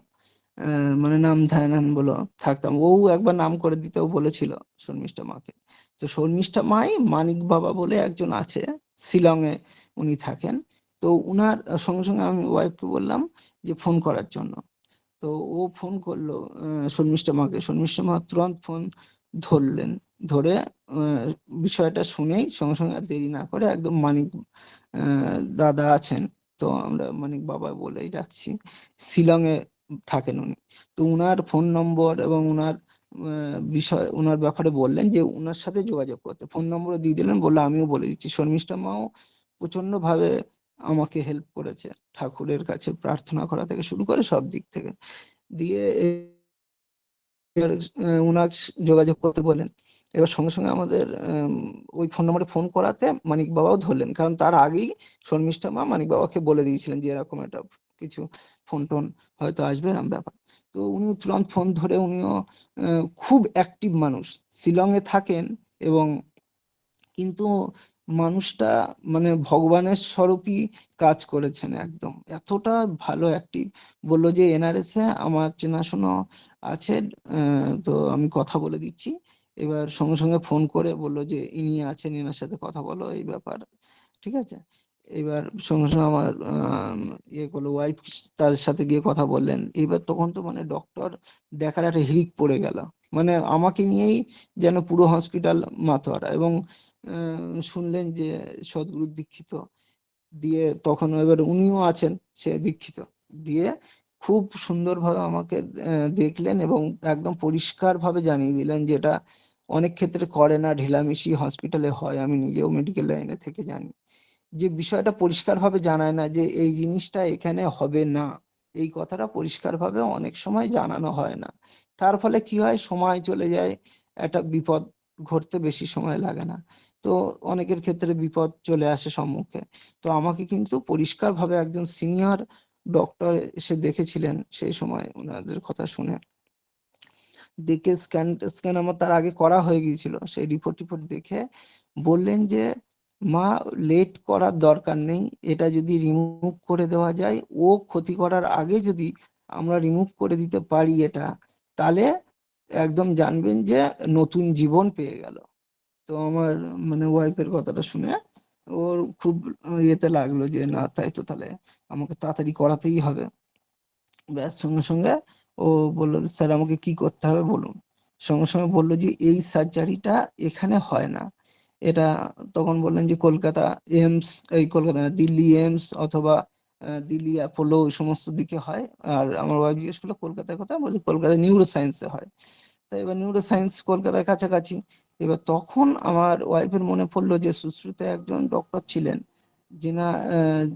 মানে নাম ধ্যান বলো থাকতাম। ও একবার নাম করে দিতেও বলেছিল শর্মিষ্ঠা মাকে। তো শর্মিষ্ঠা মাই মানিক বাবা বলে একজন আছে, শিলং এ উনি থাকেন। তো উনার সঙ্গে সঙ্গে আমি ওয়াইফকে বললাম যে ফোন করার জন্য। তো ও ফোন করলো শর্মিষ্ঠা মাকে, শর্মিষ্ঠা মা তুরন্ত ফোন ধরলেন। ধরে আহ, বিষয়টা শুনেই সঙ্গে সঙ্গে আর দেরি না করে একদম মানিক দাদা আছেন, তো আমরা মানিক বাবা বলেই ডাকছি, শিলং এ থাকেন উনি। তো উনার ফোন নম্বর এবং উনার বিষয় উনার ব্যাপারে বললেন যে উনার সাথে যোগাযোগ করতে, ফোন নম্বরও দিয়ে দিলেন, বললো আমিও বলে দিচ্ছি। শর্মিষ্ঠা মাও প্রচন্ড ভাবে আমাকে হেল্প করেছে, ঠাকুরের কাছে প্রার্থনা করা থেকে শুরু করে সব দিক থেকে। দিয়ে এবার উনার যোগাযোগ করতে বলেন। এবার সঙ্গে সঙ্গে আমাদের ওই ফোন নম্বরে ফোন করাতে মানিক বাবাও ধরলেন, কারণ তার আগেই শর্মিষ্ঠা মা মানিক বাবাকে বলে দিয়েছিলেন যে এরকম একটা কিছু ফোন টোন হয়তো আসবে এরকম ব্যাপার। তো উনি তুরন্ত ফোন ধরে, উনিও খুব অ্যাক্টিভ মানুষ, শিলং এ থাকেন এবং কিন্তু মানুষটা মানে ভগবানের স্বরূপই কাজ করেছেন একদম, এতটা ভালো অ্যাক্টিভ। বললো যে এনআরএস এ আমার চেনাশোনা আছে, তো আমি কথা বলে দিচ্ছি। এবার সঙ্গে সঙ্গে ফোন করে বললো যে ইনি আছেন, এনার সাথে কথা বলো এই ব্যাপার, ঠিক আছে। এবার সঙ্গে সঙ্গে আমার ইয়ে করলো ওয়াইফ, তাদের সাথে গিয়ে কথা বললেন। এবার তখন তো মানে ডক্টর দেখার একটা হিড়িক পড়ে গেল, মানে আমাকে নিয়েই যেন পুরো হসপিটাল মাতোয়ারা। এবং শুনলেন যে সদ্গুরু দীক্ষিত, দিয়ে তখন এবার উনিও আছেন, সে দীক্ষিত, দিয়ে খুব সুন্দরভাবে আমাকে দেখলেন এবং একদম পরিষ্কার ভাবে জানিয়ে দিলেন, যেটা অনেক ক্ষেত্রে করে না, ঢিলামিশি হসপিটালে হয়, আমি নিজেও মেডিকেল লাইনে থেকে জানি, যে বিষয়টা পরিষ্কারভাবে জানায় না যে এই জিনিসটা এখানে হবে না, এই কথাটা পরিষ্কারভাবে অনেক সময় জানানো হয় না। তার ফলে কি হয়, সময় চলে যায়, একটা বিপদ ঘটতে বেশি সময় লাগে না, তো অনেকের ক্ষেত্রে বিপদ চলে আসে সম্মুখে। তো আমাকে কিন্তু পরিষ্কারভাবে একজন সিনিয়র ডক্টর এসে দেখেছিলেন সেই সময়, ওনাদের কথা শুনে দেখে স্ক্যান স্ক্যান আমার তার আগে করা হয়ে গিয়েছিল, সেই রিপোর্ট টিপোর্ট দেখে বললেন যে মা, লেট করার দরকার নেই, এটা যদি রিমুভ করে দেওয়া যায়, ও ক্ষতি করার আগে যদি আমরা রিমুভ করে দিতে পারি এটা, তাহলে একদম জানবেন যে নতুন জীবন পেয়ে গেল। তো আমার মানে ওয়াইফের কথাটা শুনে ওর খুব ইয়েতে লাগলো যে না, তাই তো, তাহলে আমাকে তাড়াতাড়ি করাতেই হবে। ব্যাস সঙ্গে সঙ্গে ও বললো, স্যার আমাকে কি করতে হবে বলুন। সঙ্গে সঙ্গে বললো যে এই সার্জারিটা এখানে হয় না, এটা, তখন বললেন যে কলকাতা এইমস, এই কলকাতা না, দিল্লি এইমস অথবা দিল্লি অ্যাপোলো ওই সমস্ত দিকে হয়। আর আমার ওয়াইফ জিজ্ঞেস করলো কলকাতায় কোথায়, বলছে কলকাতা নিউরো সায়েন্সে হয়। তো এবার নিউরো সায়েন্স কলকাতার কাছাকাছি। এবার তখন আমার ওয়াইফের মনে পড়লো যে সুশ্রুতে একজন ডক্টর ছিলেন, যিনা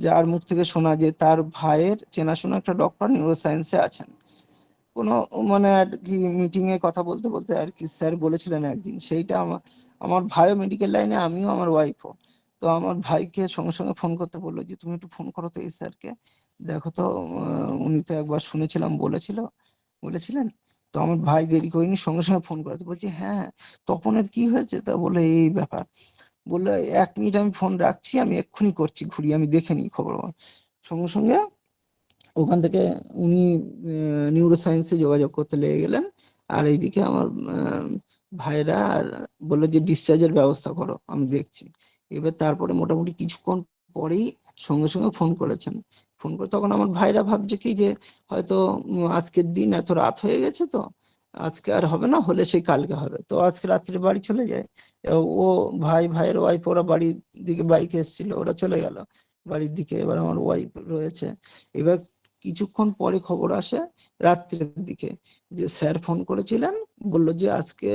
যার মুখ থেকে শোনা যে তার ভাইয়ের চেনাশোনা একটা ডক্টর নিউরো সায়েন্সে আছেন। কোনো মানে আর কি মিটিং এ কথা বলতে বলতে আর কি স্যার বলেছিলেন একদিন, সেইটা আমার, আমার ভাইও মেডিকেল লাইনে, আমিও, আমার ওয়াইফও। তো আমার ভাইকে সঙ্গে সঙ্গে ফোন করতে বললো যে তুমি একটু ফোন করো তো এই স্যারকে, দেখো তো উনি তো একবার শুনেছিলাম বলেছিলেন। তো আমার ভাই দেরি করিনি, সঙ্গে সঙ্গে ফোন করাতে বলছি, হ্যাঁ তপনের কি হয়েছে, তা বলে এই ব্যাপার। বললো 1 মিনিট আমি ফোন রাখছি, আমি এক্ষুনি করছি, ঘুরিয়ে আমি দেখে নিই খবর। সঙ্গে সঙ্গে ওখান থেকে উনি নিউরো সায়েন্সে যোগাযোগ করতে লেগে গেলেন। আর এইদিকে আমার ভাইরা আর বললো যে ডিসচার্জের ব্যবস্থা করো, আমি দেখছি। এবার তারপরে মোটামুটি কিছুক্ষণ পরেই সঙ্গে সঙ্গে ফোন করেছেন। ফোন করে তখন আমার ভাইরা ভাবছে কি যে হয়তো আজকের দিন এত রাত হয়ে গেছে, তো আজকে আর হবে না, হলে সেই কালকে হবে, তো আজকে রাত্রে বাড়ি চলে যায়। ও ভাইয়ের ওয়াইফ ওরা বাড়ির দিকে বাইকে এসেছিল, ওরা চলে গেল বাড়ির দিকে, এবার আমার ওয়াইফ রয়েছে। এবার কিছুক্ষণ পরে খবর আসে রাত্রের দিকে, যে স্যার ফোন করেছিলেন, বলল যে আজকে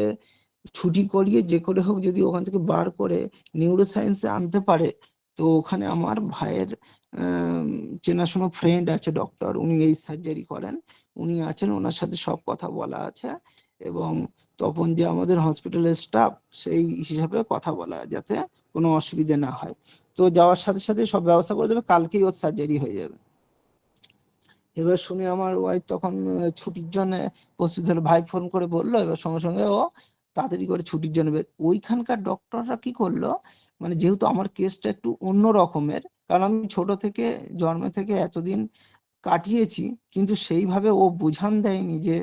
ছুটি করিয়ে যে করে হোক যদি ওখান থেকে বার করে নিউরো সায়েন্সে আনতে পারে, তো ওখানে আমার ভাইয়ের চেনাশোনা ফ্রেন্ড আছে ডক্টর, উনি এই সার্জারি করেন, উনি আছেন, ওনার সাথে সব কথা বলা আছে। এবং তখন যে আমাদের হসপিটালের স্টাফ, সেই হিসাবে কথা বলা, যাতে কোনো অসুবিধা না হয়। তো যাওয়ার সাথে সাথে সব ব্যবস্থা করে দেবে, কালকেই ওর সার্জারি হয়ে যাবে। এবার শুনে আমার ওয়াইফ তখন ছুটির জন্য প্রস্তুত হলো, ভাই ফোন করে বললো, এবার সঙ্গে সঙ্গে ও তাড়াতাড়ি করে ছুটির জন্য ওইখানকার ডক্টররা কি করলো, মানে যেহেতু আমার কেসটা একটু অন্য রকমের, কারণ আমি ছোট থেকে জন্ম থেকে এতদিন কাটিয়েছি, কিন্তু সেইভাবে ও বুঝান দেয়নি যে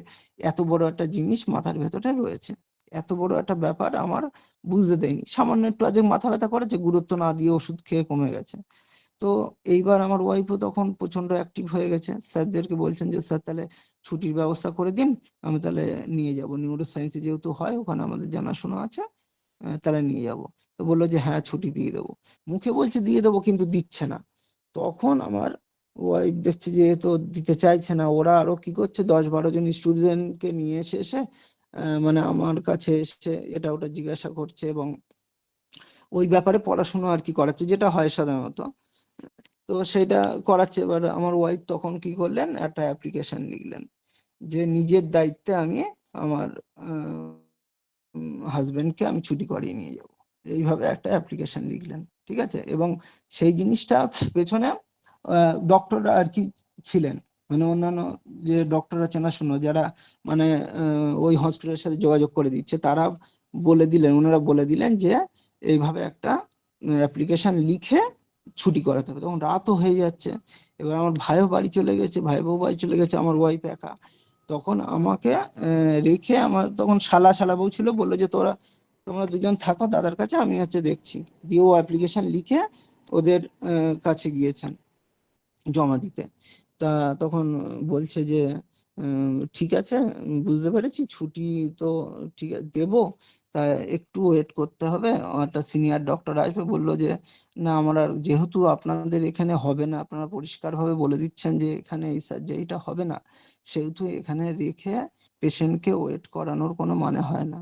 এত বড় একটা জিনিস মাথার ভেতরে রয়েছে, এত বড় একটা ব্যাপার আমার বুঝতে দেয়নি। সামান্য একটু আজ মাথা ব্যথা করেছে, গুরুত্ব না দিয়ে ওষুধ খেয়ে কমে গেছে। তো এইবার আমার ওয়াইফও তখন প্রচন্ড অ্যাক্টিভ হয়ে গেছে, স্যারদেরকে বলছেন যে স্যার তাহলে ছুটির ব্যবস্থা করে দিন, আমি তাহলে নিয়ে যাব, নিউরো সায়েন্সে যেহেতু হয় ওখানে আমাদের জানাশোনা আছে, তাহলে নিয়ে যাব। তো বললো যে হ্যাঁ ছুটি দিয়ে দেবো, মুখে বলছে দিয়ে দেবো কিন্তু দিচ্ছে না। তখন আমার ওয়াইফ দেখছে যে এ তো দিতে চাইছে না, ওরা আরো কি করছে, 10-12 জন স্টুডেন্টকে নিয়ে এসে মানে আমার কাছে এসে এটা ওটা জিজ্ঞাসা করছে, এবং ওই ব্যাপারে পড়াশোনা আর কি করাচ্ছে, যেটা হয় সাধারণত। তো সেটা করাচ্ছে। এবার আমার ওয়াইফ তখন কি করলেন, একটা অ্যাপ্লিকেশন লিখলেন যে নিজের দায়িত্বে আমি আমার হাজবেন্ডকে আমি ছুটি করিয়ে নিয়ে যাব, এইভাবে একটা অ্যাপ্লিকেশন লিখলেন, ঠিক আছে। এবং সেই জিনিসটা পেছনে ডক্টররা আর কি ছিলেন, মানে অন্যান্য যে ডক্টররা চেনাশোনা যারা, মানে ওই হসপিটালের সাথে যোগাযোগ করে দিচ্ছে, তারা বলে দিলেন, ওনারা বলে দিলেন যে এইভাবে একটা অ্যাপ্লিকেশন লিখে ছুটি করাতে হবে। তখন রাতও হয়ে যাচ্ছে, এবার আমার ভাইও বাড়ি চলে গেছে, ভাই বউ বাড়ি চলে গেছে, আমার ওয়াইফ একা। তখন আমাকে রেখে, আমার তখন শালা বউ ছিল, বললো যে তোমরা দুজন থাকো দাদার কাছে, আমি দেখছি। দিয়ে ও অ্যাপ্লিকেশন লিখে ওদের কাছে গিয়েছেন জমা দিতে। তা তখন বলছে যে ঠিক আছে, বুঝতে পেরেছি, ছুটি তো ঠিক আছে দেবো, তা একটু ওয়েট করতে হবে, একটা সিনিয়র ডক্টর আসবে। বললো যে না, আমরা যেহেতু আপনাদের এখানে হবে না, আপনারা পরিষ্কারভাবে বলে দিচ্ছেন যে এখানে এই সার্জারিটা হবে না, সেহেতু এখানে রেখে পেশেন্টকে ওয়েট করানোর কোনো মানে হয় না।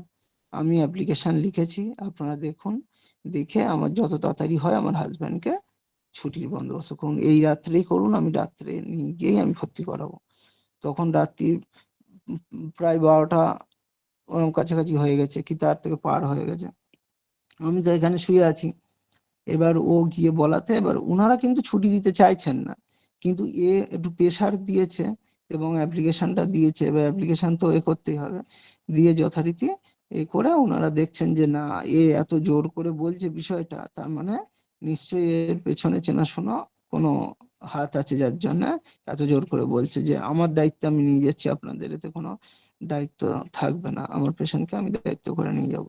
আমি অ্যাপ্লিকেশন লিখেছি, আপনারা দেখুন, দেখে আমার যত তাড়াতাড়ি হয় আমার হাজব্যান্ডকে ছুটির বন্দোবস্ত করুন, এই রাত্রেই করুন, আমি রাত্রে নিয়ে গিয়েই আমি ভর্তি করাবো। তখন রাত্রি প্রায় 12টা ওরকম কাছাকাছি হয়ে গেছে, কি তার থেকে পার হয়ে গেছে। আমি তো এখানে শুয়ে আছি। এবার ও গিয়ে বলাতে, এবার ওনারা কিন্তু ছুটি দিতে চাইছেন না, কিন্তু এ একটু প্রেশার দিয়েছে এবং অ্যাপ্লিকেশনটা দিয়েছে, এবার অ্যাপ্লিকেশন তো করতেই হবে, দিয়ে যথারীতি করে ওনারা দেখছেন যে না, এ এত জোর করে বলছে বিষয়টা, তার মানে নিশ্চয়ই এর পেছনে চেনাশোনা কোনো হাত আছে, যার জন্য এত জোর করে বলছে যে আমার দায়িত্ব আমি নিয়ে যাচ্ছি, আপনাদের এতে কোনো দায়িত্ব থাকবে না, আমার পেশেন্টকে আমি দায়িত্ব করে নিয়ে যাব।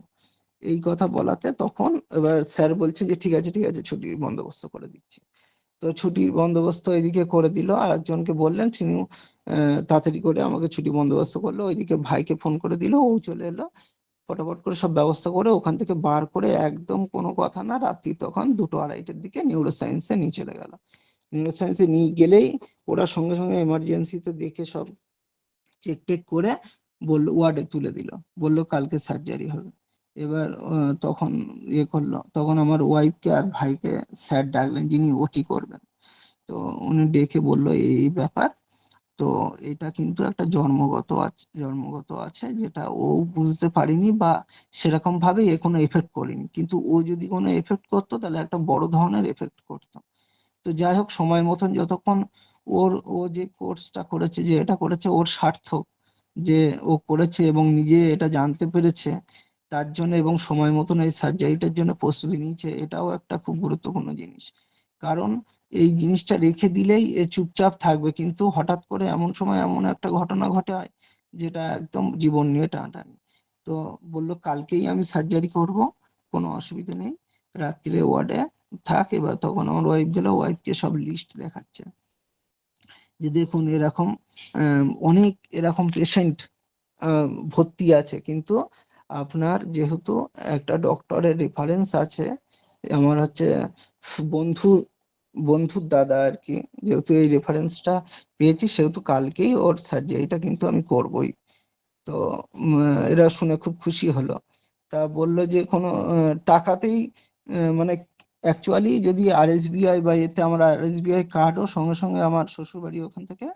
এই কথা বলাতে তখন এবার স্যার বলছে যে ঠিক আছে ঠিক আছে, ছুটির বন্দোবস্ত করে দিচ্ছি। তো ছুটির বন্দোবস্ত এদিকে করে দিল, আর একজনকে বললেন, তিনি তাড়াতাড়ি করে আমাকে ছুটি বন্দোবস্ত করলো। ওইদিকে ভাইকে ফোন করে দিল, ও চলে এলো, ফটাফট করে সব ব্যবস্থা করে ওখান থেকে বার করে, একদম কোনো কথা না, রাত্রি তখন 2টো-2:30টার দিকে নিউরো সায়েন্সে নিয়ে চলে গেল। নিউরো সায়েন্সে নিয়ে গেলেই ওরা সঙ্গে সঙ্গে এমার্জেন্সিতে দেখে সব চেক টেক করে বললো, ওয়ার্ডে তুলে দিল, বললো কালকে সার্জারি হবে। এবার তখন করলো, তখন আমার ওয়াইফকে আর ভাইকে স্যার ডাকলেন, যিনি ওটি করবেন। তো উনি ডেকে বললো এই ব্যাপার, তো এটা কিন্তু একটা জন্মগত আছে, যেটা ও বুঝতে পারিনি বা সেরকম ভাবে এ কোনো এফেক্ট করেনি, কিন্তু ও যদি কোনো এফেক্ট করতো তাহলে একটা বড় ধরনের এফেক্ট করতো। তো যাই হোক, সময় মতন যতক্ষণ ও যে কোর্সটা করেছে, যে এটা করেছে, ওর সার্থক যে ও করেছে এবং নিজে এটা জানতে পেরেছে, তার জন্য, এবং সময় মতন এই সার্জারিটার জন্য প্রস্তুতি নিয়েছে, এটাও একটা খুব গুরুত্বপূর্ণ জিনিস। কারণ এই জিনিসটা রেখে দিলেই এ চুপচাপ থাকবে, কিন্তু হঠাৎ করে এমন সময় এমন একটা ঘটনা ঘটে হয় যেটা একদম জীবন নিয়ে টানাটানি। তো বললো কালকেই আমি সার্জারি করব, কোনো অসুবিধা নেই, রাত্রিরে ওয়ার্ডে থাক। এবার তখন আমার ওয়াইফ গেল, ওয়াইফকে সব লিস্ট দেখাচ্ছে যে দেখুন এরকম অনেক এরকম পেশেন্ট ভর্তি আছে, কিন্তু আপনার যেহেতু একটা ডক্টরের রেফারেন্স আছে, আমার বন্ধু বন্ধুর দাদা আর কি, যেহেতু এই রেফারেন্সটা পেয়েছি, সেহেতু কালকেই ওর সার্জারিটা কিন্তু আমি করবই। তো এরা শুনে খুব খুশি হলো। তা বললো যে কোনো টাকাতেই, মানে অ্যাকচুয়ালি যদি আরএসবিআই বা এতে আমার আরএসবিআই কার্ডও সঙ্গে সঙ্গে আমার শ্বশুরবাড়ি ওখান থেকে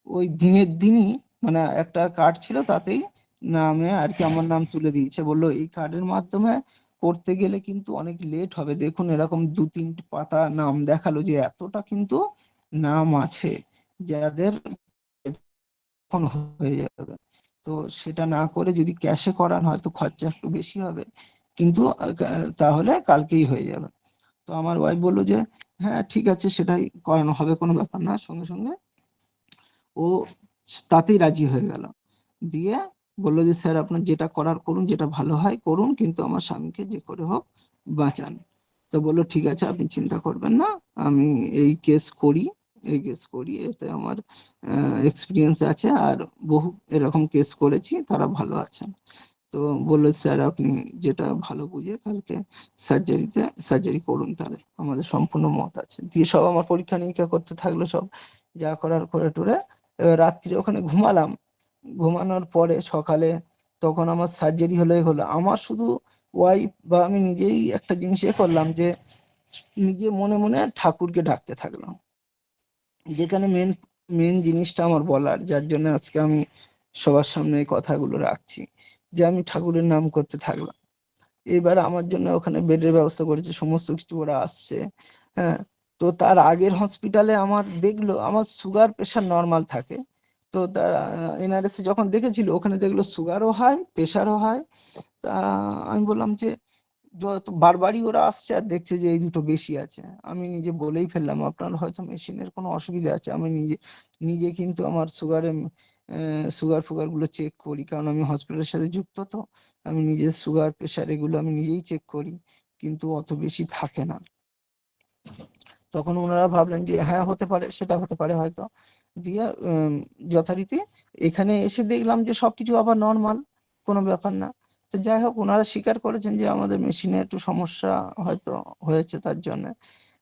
ওই দিনের দিনই, মানে একটা কার্ড ছিল তাতেই নামে আর কি আমার নাম তুলে দিয়েছে। বললো এই কার্ডের মাধ্যমে করতে গেলে কিন্তু অনেক লেট হবে, দেখুন এরকম 2-3 পাতা নাম দেখালো, যে এতটা কিন্তু নাম আছে যাদের এখন হয়ে যাবে। তো সেটা না করে যদি ক্যাশে করান হয়তো খরচা একটু বেশি হবে, কিন্তু তাহলে কালকেই হয়ে যাবে। তো আমার ওয়াইফ বললো যে হ্যাঁ ঠিক আছে, সেটাই করানো হবে, কোনো ব্যাপার না। সঙ্গে সঙ্গে ও তাতেই রাজি হয়ে গেল, দিয়ে বললো যে স্যার আপনার যেটা করার করুন, যেটা ভালো হয় করুন, কিন্তু আমার স্বামীকে যে করে হোক বাঁচান। তো বললো ঠিক আছে, আপনি চিন্তা করবেন না, আমি এই কেস করি, এতে আমার এক্সপিরিয়েন্স আছে, আর বহু এরকম কেস করেছি, তারা ভালো আছেন। তো বললো স্যার আপনি যেটা ভালো বুঝে কালকে সার্জারি করুন, তাহলে আমাদের সম্পূর্ণ মত আছে। দিয়ে সব আমার পরীক্ষা নিরীক্ষা করতে থাকলো, সব যা করার করে টুরে। এবার রাত্রি ওখানে ঘুমালাম, ঘুমানোর পরে সকালে তখন আমার সার্জারি হলো। আমার শুধু ওয়াইফ বা আমি নিজেই একটা জিনিস করলাম, যে নিজে মনে মনে ঠাকুরকে ডাকতে থাকলাম, যেখানে মেন মেন জিনিসটা আমার বলার, যার জন্য আজকে আমি সবার সামনে এই কথাগুলো রাখছি, যে আমি ঠাকুরের নাম করতে থাকলাম। এবার আমার জন্য ওখানে বেডের ব্যবস্থা করেছে, সমস্ত কিছু ওরা আসছে। হ্যাঁ, তো তার আগের হসপিটালে আমার দেখলো আমার সুগার প্রেশার নর্মাল থাকে, তো তার এনআরএস যখন দেখেছিল ওখানে দেখলো সুগারও হয়, প্রেশারও হয়। তা আমি বললাম যে যত বারবারই ওরা আসছে আর দেখছে যে এই দুটো বেশি আছে, আমি নিজে বলেই ফেললাম আপনার হয়তো মেশিনের কোনো অসুবিধা আছে। আমি নিজে নিজে কিন্তু আমার সুগার ফুগার গুলো চেক করি, কারণ আমি হসপিটালের সাথে যুক্ত, তো আমি নিজের সুগার প্রেশার এগুলো আমি নিজেই চেক করি, কিন্তু অত বেশি থাকে না। তখন ওনারা ভাবলেন যে হ্যাঁ হতে পারে, সেটা হতে পারে হয়তো। দিয়ে যথারীতি এখানে এসে দেখলাম যে সবকিছু আবার নর্মাল, কোনো ব্যাপার না। তো যাই হোক, ওনারা স্বীকার করেছেন যে আমাদের মেশিনে একটু সমস্যা হয়তো হয়েছে তার জন্য।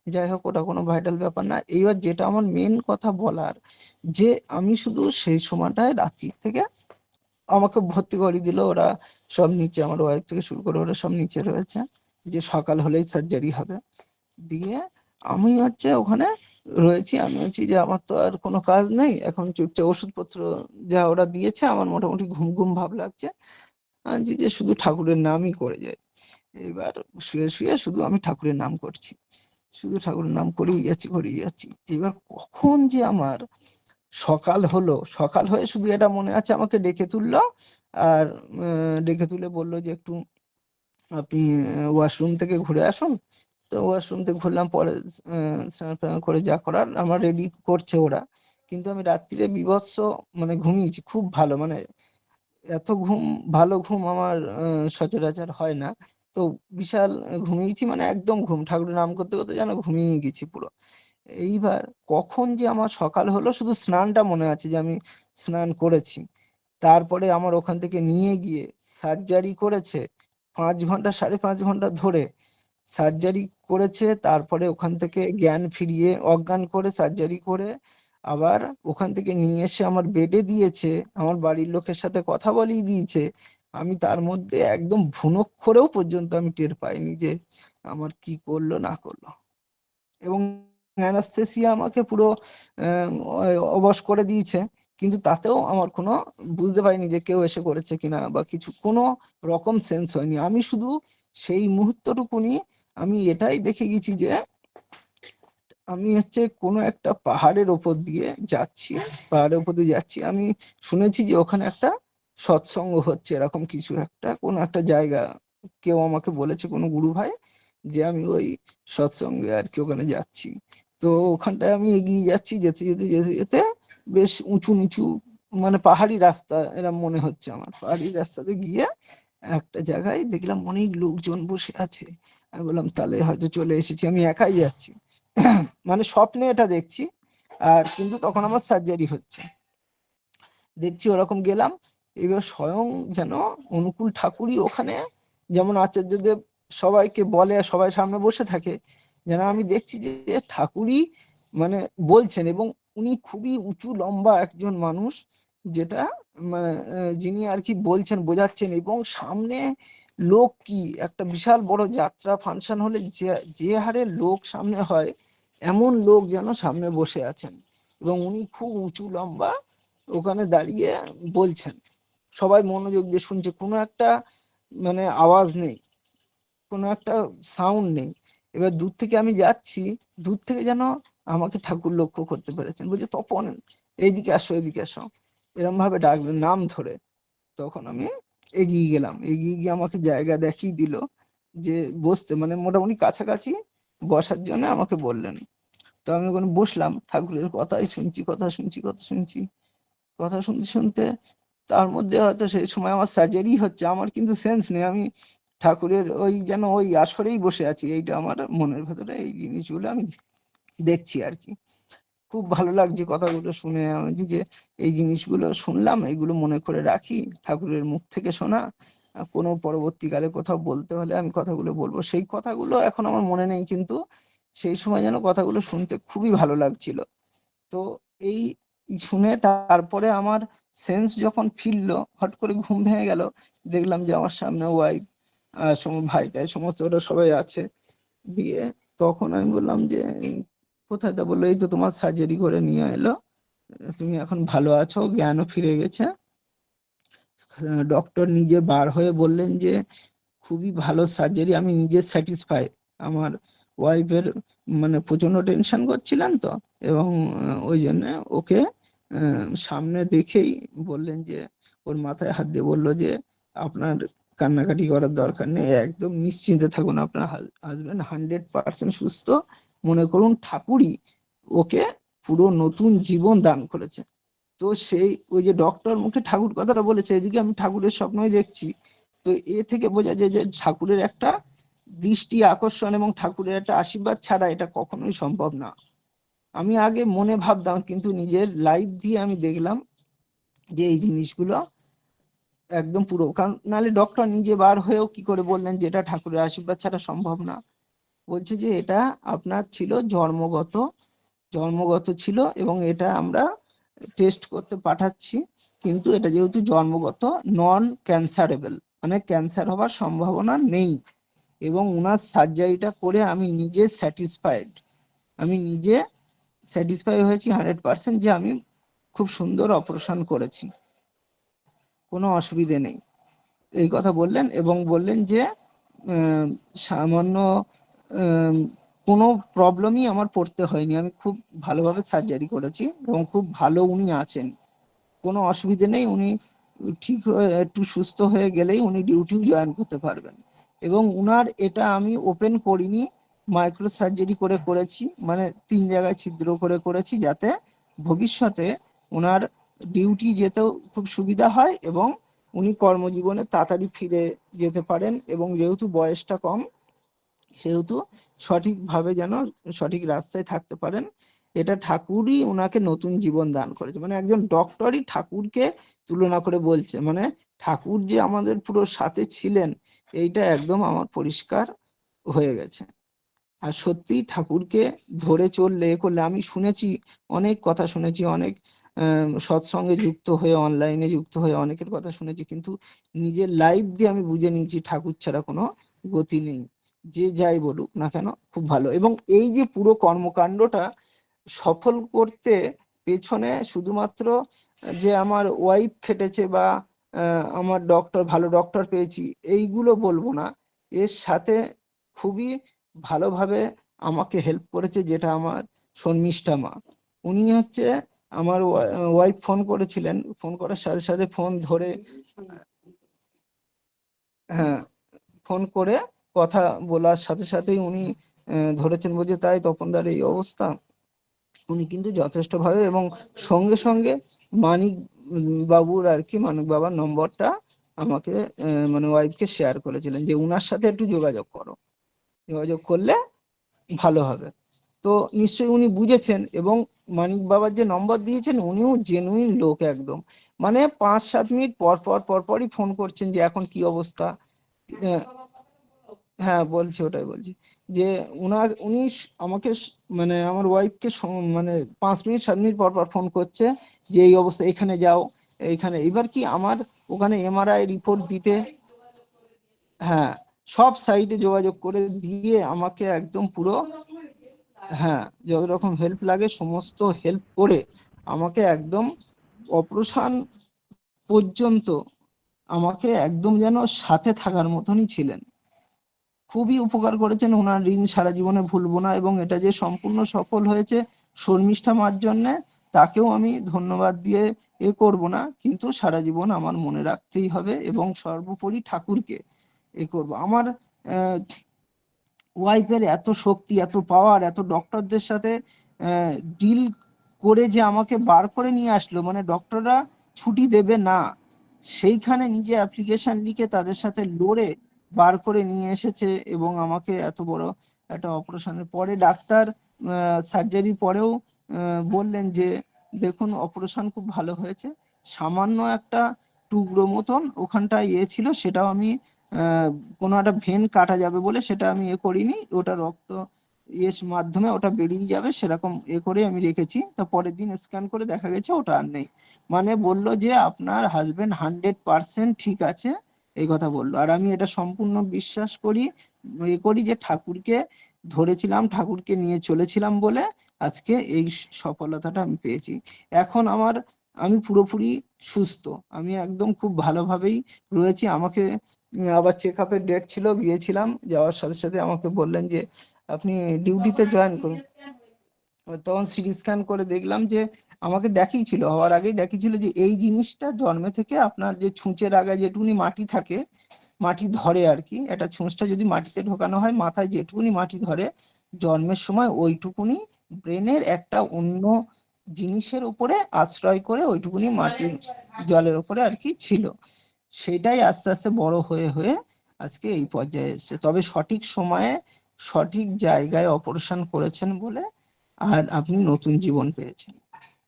যাই হোক, ওটা কোনো ভাইটাল ব্যাপার না। এইবার যেটা আমার মেন কথা বলার, যে আমি শুধু সেই সময়টায় রাত্রি থেকে আমাকে ভর্তি করে দিল ওরা, সব নিচে, আমার ওয়াইফ থেকে শুরু করে ওরা সব নিচে রয়েছে, যে সকাল হলেই সার্জারি হবে। দিয়ে আমি ওখানে রয়েছি, আমি হচ্ছি যে আমার তো আর কোনো কাজ নেই এখন, চুপচাপ ওষুধপত্র যা ওরা দিয়েছে, আমার মোটামুটি ঘুম ঘুম ভাব লাগছে, যে শুধু ঠাকুরের নামই করে যাই। এবার শুয়ে শুয়ে শুধু আমি ঠাকুরের নাম করছি, শুধু ঠাকুরের নাম করেই যাচ্ছি করেই যাচ্ছি। এবার কখন যে আমার সকাল হলো, সকাল হয়ে শুধু এটা মনে আছে আমাকে ডেকে তুললো, আর ডেকে তুলে বললো যে একটু আপনি ওয়াশরুম থেকে ঘুরে আসুন। তো ওয়াশরুম থেকে ঘুরলাম, পরে স্নান টান করে যা করার আমার রেডি করছে ওরা। কিন্তু আমি রাত্রিরে বীভৎস মানে ঘুমিয়েছি খুব ভালো, মানে এত ঘুম, ভালো ঘুম আমার সচরাচর হয় না। তো বিশাল ঘুমিয়েছি, মানে একদম ঘুম, ঠাকুরের নাম করতে করতে যেন ঘুমিয়ে গেছি পুরো। এইবার কখন যে আমার সকাল হলো, শুধু স্নানটা মনে আছে যে আমি স্নান করেছি। তারপরে আমার ওখান থেকে নিয়ে গিয়ে সার্জারি করেছে, 5 ঘন্টা 5.5 ঘন্টা ধরে সার্জারি করেছে। তারপরে ওখান থেকে জ্ঞান ফিরিয়ে অজ্ঞান করে সার্জারি করে আবার ওখান থেকে নিয়ে এসে আমার বেডে দিয়েছে, আমার বাড়ির লোকের সাথে কথা বলিয়ে দিয়েছে। আমি তার মধ্যে একদম ভুনক্ষরেও পর্যন্ত আমি টের পাইনি যে আমার কি করলো না করলো। এবং অ্যানাস্থেসিয়া আমাকে পুরো অবশ করে দিয়েছে, কিন্তু তাতেও আমার কোনো বুঝতে পারিনি যে কেউ এসে করেছে কিনা বা কিছু, কোনো রকম সেন্স হয়নি। আমি শুধু সেই মুহূর্তটুকুনি আমি এটাই দেখে গেছি যে আমি কোনো একটা পাহাড়ের ওপর দিয়ে যাচ্ছি, পাহাড়ের ওপর দিয়ে যাচ্ছি। আমি শুনেছি যে ওখানে একটা সৎসঙ্গ হচ্ছে, এরকম কিছু একটা, কোনো একটা জায়গা, কেউ আমাকে বলেছে কোনো গুরু ভাই, যে আমি ওই সৎসঙ্গে আর কি ওখানে যাচ্ছি। তো ওখানটায় আমি এগিয়ে যাচ্ছি, যেতে যেতে যেতে যেতে বেশ উঁচু নিচু, মানে পাহাড়ি রাস্তা এরম মনে হচ্ছে আমার। পাহাড়ি রাস্তাতে গিয়ে একটা জায়গায় দেখলাম অনেক লোকজন বসে আছে। আমি বললাম তাহলে হয়তো চলে এসেছি, আমি একাই যাচ্ছি। মানে স্বপ্নে এটা দেখছি, আর কিন্তু তখন আমার সার্জারি হচ্ছে, দেখছি ওরকম গেলাম। এবার স্বয়ং যেন অনুকূল ঠাকুরই ওখানে, যেমন আচার্যদেব সবাইকে বলে, সবাই সামনে বসে থাকে, যেন আমি দেখছি যে ঠাকুরই মানে বলছেন। এবং উনি খুবই উঁচু লম্বা একজন মানুষ, যেটা মানে যিনি আর কি বলছেন, বোঝাচ্ছেন। এবং সামনে লোক কি একটা বিশাল বড় যাত্রা ফাংশন হলে যে যে হারে লোক সামনে হয়, এমন লোক যেন সামনে বসে আছেন। এবং উনি খুব উঁচু লম্বা ওখানে দাঁড়িয়ে বলছেন, সবাই মনোযোগ দিয়ে শুনছে, কোনো একটা মানে আওয়াজ নেই, কোনো একটা সাউন্ড নেই। এবার দূর থেকে আমি যাচ্ছি, দূর থেকে যেন আমাকে ঠাকুর লক্ষ্য করতে পেরেছেন, বলছে তপন এইদিকে আসো এইদিকে আসো, এরম ভাবে ডাকলেন নাম ধরে। তখন আমি এগিয়ে গেলাম, এগিয়ে গিয়ে আমাকে জায়গা দেখিয়ে দিল যে বসতে, মানে মোটামুটি কাছাকাছি বসার জন্য আমাকে বললেন। তো আমি ওখানে বসলাম, ঠাকুরের কথাই শুনছি, কথা শুনছি, কথা শুনছি, কথা শুনতে শুনতে তার মধ্যে হয়তো সেই সময় আমার সার্জারি হচ্ছে, আমার কিন্তু সেন্স নেই, আমি ঠাকুরের ওই যেন ওই আসরেই বসে আছি, এইটা আমার মনের ভেতরে এই জিনিসগুলো আমি দেখছি আর কি। খুব ভালো লাগছে কথাগুলো শুনে, আমি যে এই জিনিসগুলো শুনলাম, এগুলো মনে করে রাখি, ঠাকুরের মুখ থেকে শোনা, কোনো পরবর্তীকালে কোথাও বলতে হলে আমি কথাগুলো বলবো। সেই কথাগুলো এখন আমার মনে নেই, কিন্তু সেই সময় যেন কথাগুলো শুনতে খুবই ভালো লাগছিল। তো এই শুনে তারপরে আমার সেন্স যখন ফিরলো, হট করে ঘুম ভেঙে গেল, দেখলাম যে আমার সামনে ওয়াইফ আর ভাইটাই সমস্ত ওরা সবাই আছে। দিয়ে তখন আমি বললাম যে কোথায়, তা বললো এই তো তোমার সার্জারি করে নিয়ে এলো, তুমি এখন ভালো আছো, জ্ঞানও ফিরে গেছে। ডক্টর নিজে বার হয়ে বললেন যে খুবই ভালো সার্জারি, আমি নিজে স্যাটিসফাই। আমার ওয়াইফের মানে প্রচন্ড টেনশন করছিলেন তো, এবং ওই জন্য ওকে সামনে দেখেই বললেন যে, ওর মাথায় হাত দিয়ে বললো যে আপনার কান্নাকাটি করার দরকার নেই, একদম নিশ্চিন্তে থাকুন, আপনার হাজবেন্ড 100% সুস্থ। মনে করুন ঠাকুরই ওকে পুরো নতুন জীবন দান করেছে। তো সেই ওই যে ডক্টর মুখে ঠাকুর কথাটা বলেছে, এদিকে আমি ঠাকুরের স্বপ্নই দেখছি। তো এ থেকে বোঝা যায় যে ঠাকুরের একটা দৃষ্টি আকর্ষণ এবং ঠাকুরের একটা আশীর্বাদ ছাড়া এটা কখনোই সম্ভব না। আমি আগে মনে ভাবতাম, কিন্তু নিজের লাইফ দিয়ে আমি দেখলাম যে এই জিনিসগুলো একদম পুরো, কারণ নাহলে ডক্টর নিজে বার হয়েও কি করে বললেন যে এটা ঠাকুরের আশীর্বাদ ছাড়া সম্ভব না। বলছে যে এটা আপনার ছিল জন্মগত, জন্মগত ছিল, এবং এটা আমরা টেস্ট করতে পাঠাচ্ছি, কিন্তু এটা যেহেতু জন্মগত, নন ক্যান্সারেবল, মানে ক্যান্সার হওয়ার সম্ভাবনা নেই। এবং উনার সার্জারিটা করে আমি নিজে স্যাটিসফাইড, আমি নিজে স্যাটিসফাই হয়েছি 100% যে আমি খুব সুন্দর অপারেশন করেছি, কোনো অসুবিধে নেই। এই কথা বললেন এবং বললেন যে সামান্য কোনো প্রবলেমই আমার পড়তে হয়নি, আমি খুব ভালোভাবে সার্জারি করেছি এবং খুব ভালো উনি আছেন, কোনো অসুবিধে নেই। উনি ঠিক একটু সুস্থ হয়ে গেলেই উনি ডিউটিও জয়েন করতে পারবেন। এবং উনার এটা আমি ওপেন করিনি, মাইক্রো সার্জারি করে করেছি, মানে 3 জায়গায় ছিদ্র করে করেছি, যাতে ভবিষ্যতে ওনার ডিউটি যেতেও খুব সুবিধা হয় এবং উনি কর্মজীবনে তাড়াতাড়ি ফিরে যেতে পারেন। এবং যেহেতু বয়সটা কম, সেহেতু সঠিকভাবে যেন সঠিক রাস্তায় থাকতে পারেন। এটা ঠাকুরই ওনাকে নতুন জীবন দান করেছে, মানে একজন ডক্টরই ঠাকুরকে তুলনা করে বলছে, মানে ঠাকুর যে আমাদের পুরো সাথে ছিলেন, এইটা একদম আমার পরিষ্কার হয়ে গেছে। আর সত্যি ঠাকুরকে ধরে চললে করলে, আমি শুনেছি, অনেক কথা শুনেছি, অনেক সৎসঙ্গে যুক্ত হয়ে, অনলাইনে যুক্ত হয়ে অনেকের কথা শুনেছি, কিন্তু নিজের লাইফ দিয়ে আমি বুঝে নিয়েছি ঠাকুর ছাড়া কোনো গতি নেই। যে যাই বলুক না কেন খুব ভালো। এবং এই যে পুরো কর্মকাণ্ডটা সফল করতে পেছনে শুধুমাত্র যে আমার ওয়াইফ খেটেছে বা আমার ডক্টর, ভালো ডক্টর পেয়েছি, এইগুলো বলবো না, এর সাথে খুবই ভালোভাবে আমাকে হেল্প করেছে যেটা আমার শর্মিষ্ঠা মা। উনি হচ্ছে আমার ওয়াইফ ফোন করেছিলেন, ফোন করার সাথে সাথে ফোন ধরে, হ্যাঁ, ফোন করে কথা বলার সাথে সাথেই উনি ধরেছেন, বলছে তাই তপনদার এই অবস্থা। উনি কিন্তু যথেষ্ট ভাবে এবং সঙ্গে সঙ্গে মানিক বাবুর আর কি, মানিক বাবার নম্বরটা আমাকে মানে ওয়াইফকে শেয়ার করেছিলেন যে উনার সাথে একটু যোগাযোগ করো, যোগাযোগ করলে ভালো হবে। তো নিশ্চয়ই উনি বুঝেছেন, এবং মানিক বাবার যে নম্বর দিয়েছেন উনিও জেনুইন লোক একদম, মানে 5-7 মিনিট পর পর পর পরই ফোন করছেন যে এখন কি অবস্থা। আহ, হ্যাঁ বলছি, ওটাই বলছি যে উনি আমাকে মানে আমার ওয়াইফকে মানে 5 মিনিট 7 মিনিট পর পর ফোন করছে যে এই অবস্থা, এখানে যাও, এইখানে। এবার কি আমার ওখানে এমআরআই রিপোর্ট দিতে, হ্যাঁ, সব সাইডে যোগাযোগ করে দিয়ে আমাকে একদম পুরো, হ্যাঁ, যত রকম হেল্প লাগে সমস্ত হেল্প করে আমাকে একদম অপারেশন পর্যন্ত আমাকে একদম যেন সাথে থাকার মতনই ছিলেন। খুবই উপকার করেছেন, ওনার ঋণ সারা জীবনে ভুলবো না। এবং এটা যে সম্পূর্ণ সফল হয়েছে শর্মিষ্ঠা মার জন্যে, তাকেও আমি ধন্যবাদ দিয়ে করব না, কিন্তু সারা জীবন আমার মনে রাখতেই হবে। এবং সর্বোপরি ঠাকুরকে করব। আমার ওয়াইফের এত শক্তি, এত পাওয়ার, এত ডক্টরদের সাথে ডিল করে যে আমাকে বার করে নিয়ে আসলো, মানে ডক্টররা ছুটি দেবে না, সেইখানে নিজে অ্যাপ্লিকেশন লিখে তাদের সাথে লড়ে বার করে নিয়ে এসেছে। এবং আমাকে এত বড় একটা অপারেশনের পরে ডাক্তার সার্জারি পরেও বললেন যে দেখুন অপারেশন খুব ভালো হয়েছে, সামান্য একটা টুকরো মতন ওখানটায় ছিল, সেটাও আমি কোনো একটা ভেন কাটা যাবে বলে সেটা আমি করিনি, ওটা রক্ত মাধ্যমে ওটা বেরিয়ে যাবে সেরকম করে আমি রেখেছি। তো পরের দিন স্ক্যান করে দেখা গেছে ওটা আর নেই। মানে বললো যে আপনার হাজবেন্ড 100% ঠিক আছে, এই কথা বললো। আর আমি এটা সম্পূর্ণ বিশ্বাস করি, করি যে ঠাকুরকে ধরেছিলাম, ঠাকুরকে নিয়ে চলেছিলাম বলে আজকে এই সফলতাটা আমি পেয়েছি। এখন আমি পুরোপুরি সুস্থ, আমি একদম খুব ভালোভাবেই রয়েছি। আমাকে আবার চেক আপের ডেট ছিল, গিয়েছিলাম, যাওয়ার সাথে সাথে আমাকে বললেন যে আপনি ডিউটিতে জয়েন করুন। তখন সিটি স্ক্যান করে দেখলাম যে আমাকে দেখিয়েছিল, হওয়ার আগেই দেখিয়েছিল যে এই জিনিসটা জন্মে থেকে আপনার যে ছুঁচের আগে যেটুকুনি মাটি থাকে, মাটি ধরে আর কি, একটা ছুঁচটা যদি মাটিতে ঢোকানো হয়, মাথায় যেটুকুনি মাটি ধরে জন্মের সময় ওইটুকুনি ব্রেনের একটা অন্য জিনিসের উপরে আশ্রয় করে ওইটুকুনি মাটির জলের উপরে আর কি ছিল। সেটাই আস্তে আস্তে বড় হয়ে হয়ে আজকে এই পর্যায়ে এসেছে। তবে সঠিক সময়ে সঠিক জায়গায় অপারেশন করেছেন বলে আর আপনি নতুন জীবন পেয়েছেন।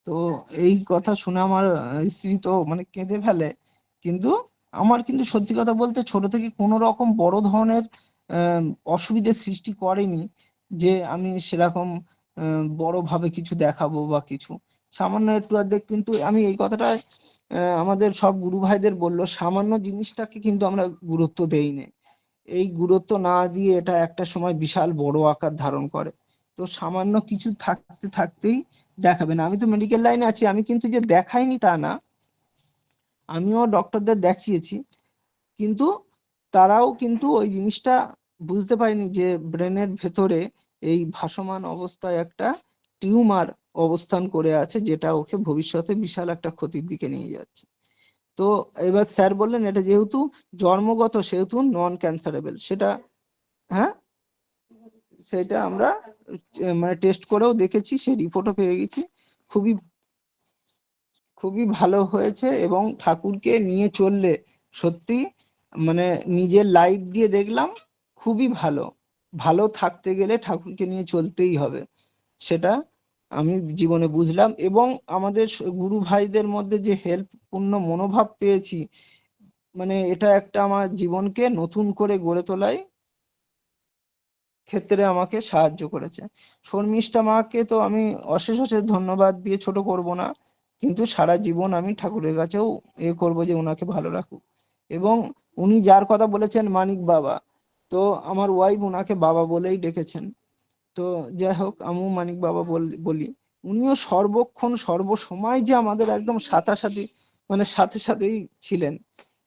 তো এই কথা শুনে আমার স্ত্রী তো মানে কেঁদে ফেলে। কিন্তু আমার কিন্তু সত্যি কথা বলতে ছোট থেকে কোনো রকম বড় ধরনের আহ, অসুবিধার সৃষ্টি করেনি যে আমি সেরকম বড়ভাবে কিছু দেখাবো বা কিছু। সামান্য একটু অর্ধেক, কিন্তু আমি এই কথাটা আমাদের সব গুরু ভাইদের বললো, সামান্য জিনিসটাকে কিন্তু আমরা গুরুত্ব দেই না। এই গুরুত্ব না দিয়ে এটা একটা সময় বিশাল বড় আকার ধারণ করে। তো সামান্য কিছু থাকতে থাকতেই দেখাবেন। আমি তো মেডিকেল লাইনে আছি, আমি কিন্তু যে দেখাইনি তা না, আমিও ডক্টরদের দেখিয়েছি, কিন্তু তারাও কিন্তু ওই জিনিসটা বুঝতে পারেনি যে ব্রেনের ভেতরে এই ভাসমান অবস্থায় একটা টিউমার অবস্থান করে আছে, যেটা ওকে ভবিষ্যতে বিশাল একটা ক্ষতির দিকে নিয়ে যাচ্ছে। তো এবার স্যার বললেন এটা যেহেতু জন্মগত সেহেতু নন ক্যান্সারেবল, সেটা হ্যাঁ, সেটা আমরা মানে টেস্ট করেও দেখেছি, সেই রিপোর্টও পেয়ে গেছি। খুবই খুবই ভালো হয়েছে, এবং ঠাকুরকে নিয়ে চললে সত্যি মানে নিজের লাইফ দিয়ে দেখলাম খুবই ভালো। ভালো থাকতে গেলে ঠাকুরকে নিয়ে চলতেই হবে, সেটা আমি জীবনে বুঝলাম। এবং আমাদের গুরু ভাইদের মধ্যে যে হেল্পপূর্ণ মনোভাব পেয়েছি, মানে এটা একটা আমার জীবনকে নতুন করে গড়ে তোলায় ক্ষেত্রে আমাকে সাহায্য করেছে। শর্মিষ্ঠা মাকে তো আমি অশেষ অশেষ ধন্যবাদ দিয়ে ছোট করব না, কিন্তু সারা জীবন আমি ঠাকুরের কাছেও করব যে ওনাকে ভালো রাখুক। এবং উনি যার কথা বলেছেন মানিক বাবা, তো আমার ওয়াইফ ওনাকে বাবা বলেই ডেকেছেন। তো যাই হোক, আমিও মানিক বাবা বলি। উনিও সর্বক্ষণ সর্বসময় যে আমাদের একদম সাথে মানে সাথে সাথেই ছিলেন,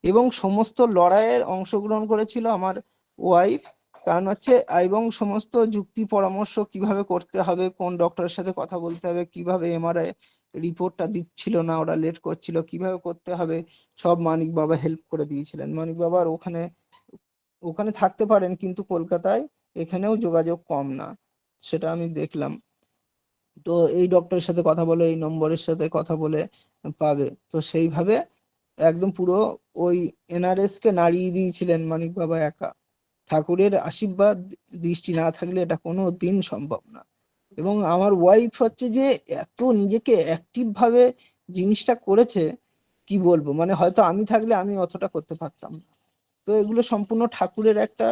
এবং সমস্ত লড়াইয়ের অংশগ্রহণ করেছিল আমার ওয়াইফ। কারণ হচ্ছে, এবং সমস্ত যুক্তি পরামর্শ কিভাবে করতে হবে, কোন ডক্টরের সাথে কথা বলতে হবে, কিভাবে এমআরআই রিপোর্টটা দিচ্ছিল না, ওরা লেট করছিল, কিভাবে করতে হবে, সব মানিক বাবা হেল্প করে দিয়েছিলেন। মানিক বাবার ওখানে ওখানে থাকতে পারেন, কিন্তু কলকাতায় এখানেও যোগাযোগ কম না, সেটা আমি দেখলাম। তো এই ডক্টরের সাথে কথা বলে, এই নম্বরের সাথে কথা বলে পাবে। তো সেইভাবে একদম পুরো ওই এনআরএস কে নাড়িয়ে দিয়েছিলেন মানিক বাবা একা। ঠাকুরের আশীর্বাদ দৃষ্টি না থাকলে এটা কোনো দিন সম্ভব না। এবং আমার ওয়াইফ হচ্ছে যে এত নিজেকে অ্যাক্টিভ ভাবে জিনিসটা করেছে, কি বলবো, মানে হয়তো আমি থাকলে আমি অতটা করতে পারতাম না। তো এগুলো সম্পূর্ণ ঠাকুরের একটা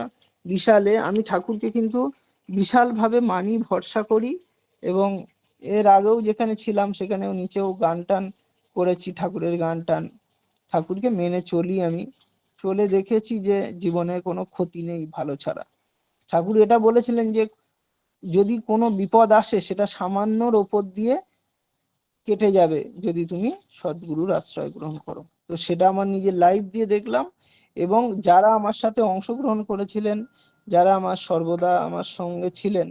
বিশালে, আমি ঠাকুরকে কিন্তু বিশাল ভাবে মানি, ভরসা করি। এবং এর আগেও যেখানে ছিলাম সেখানেও নিচেও গান টান করেছি, ঠাকুরের গান টান, ঠাকুরকে মেনে চলি। আমি চলে দেখেছি যে জীবনে কোনো ক্ষতি নেই ভালো ছাড়া। ঠাকুর এটা বলেছিলেন যে যদি কোনো বিপদ আসে সেটা সামান্যর ওপর দিয়ে কেটে যাবে যদি তুমি সদ্গুরুর আশ্রয় গ্রহণ করো। তো সেটা আমার নিজের লাইফ দিয়ে দেখলাম। এবং যারা আমার সাথে অংশগ্রহণ করেছিলেন, যারা আমার সর্বদা আমার সঙ্গে ছিলেন,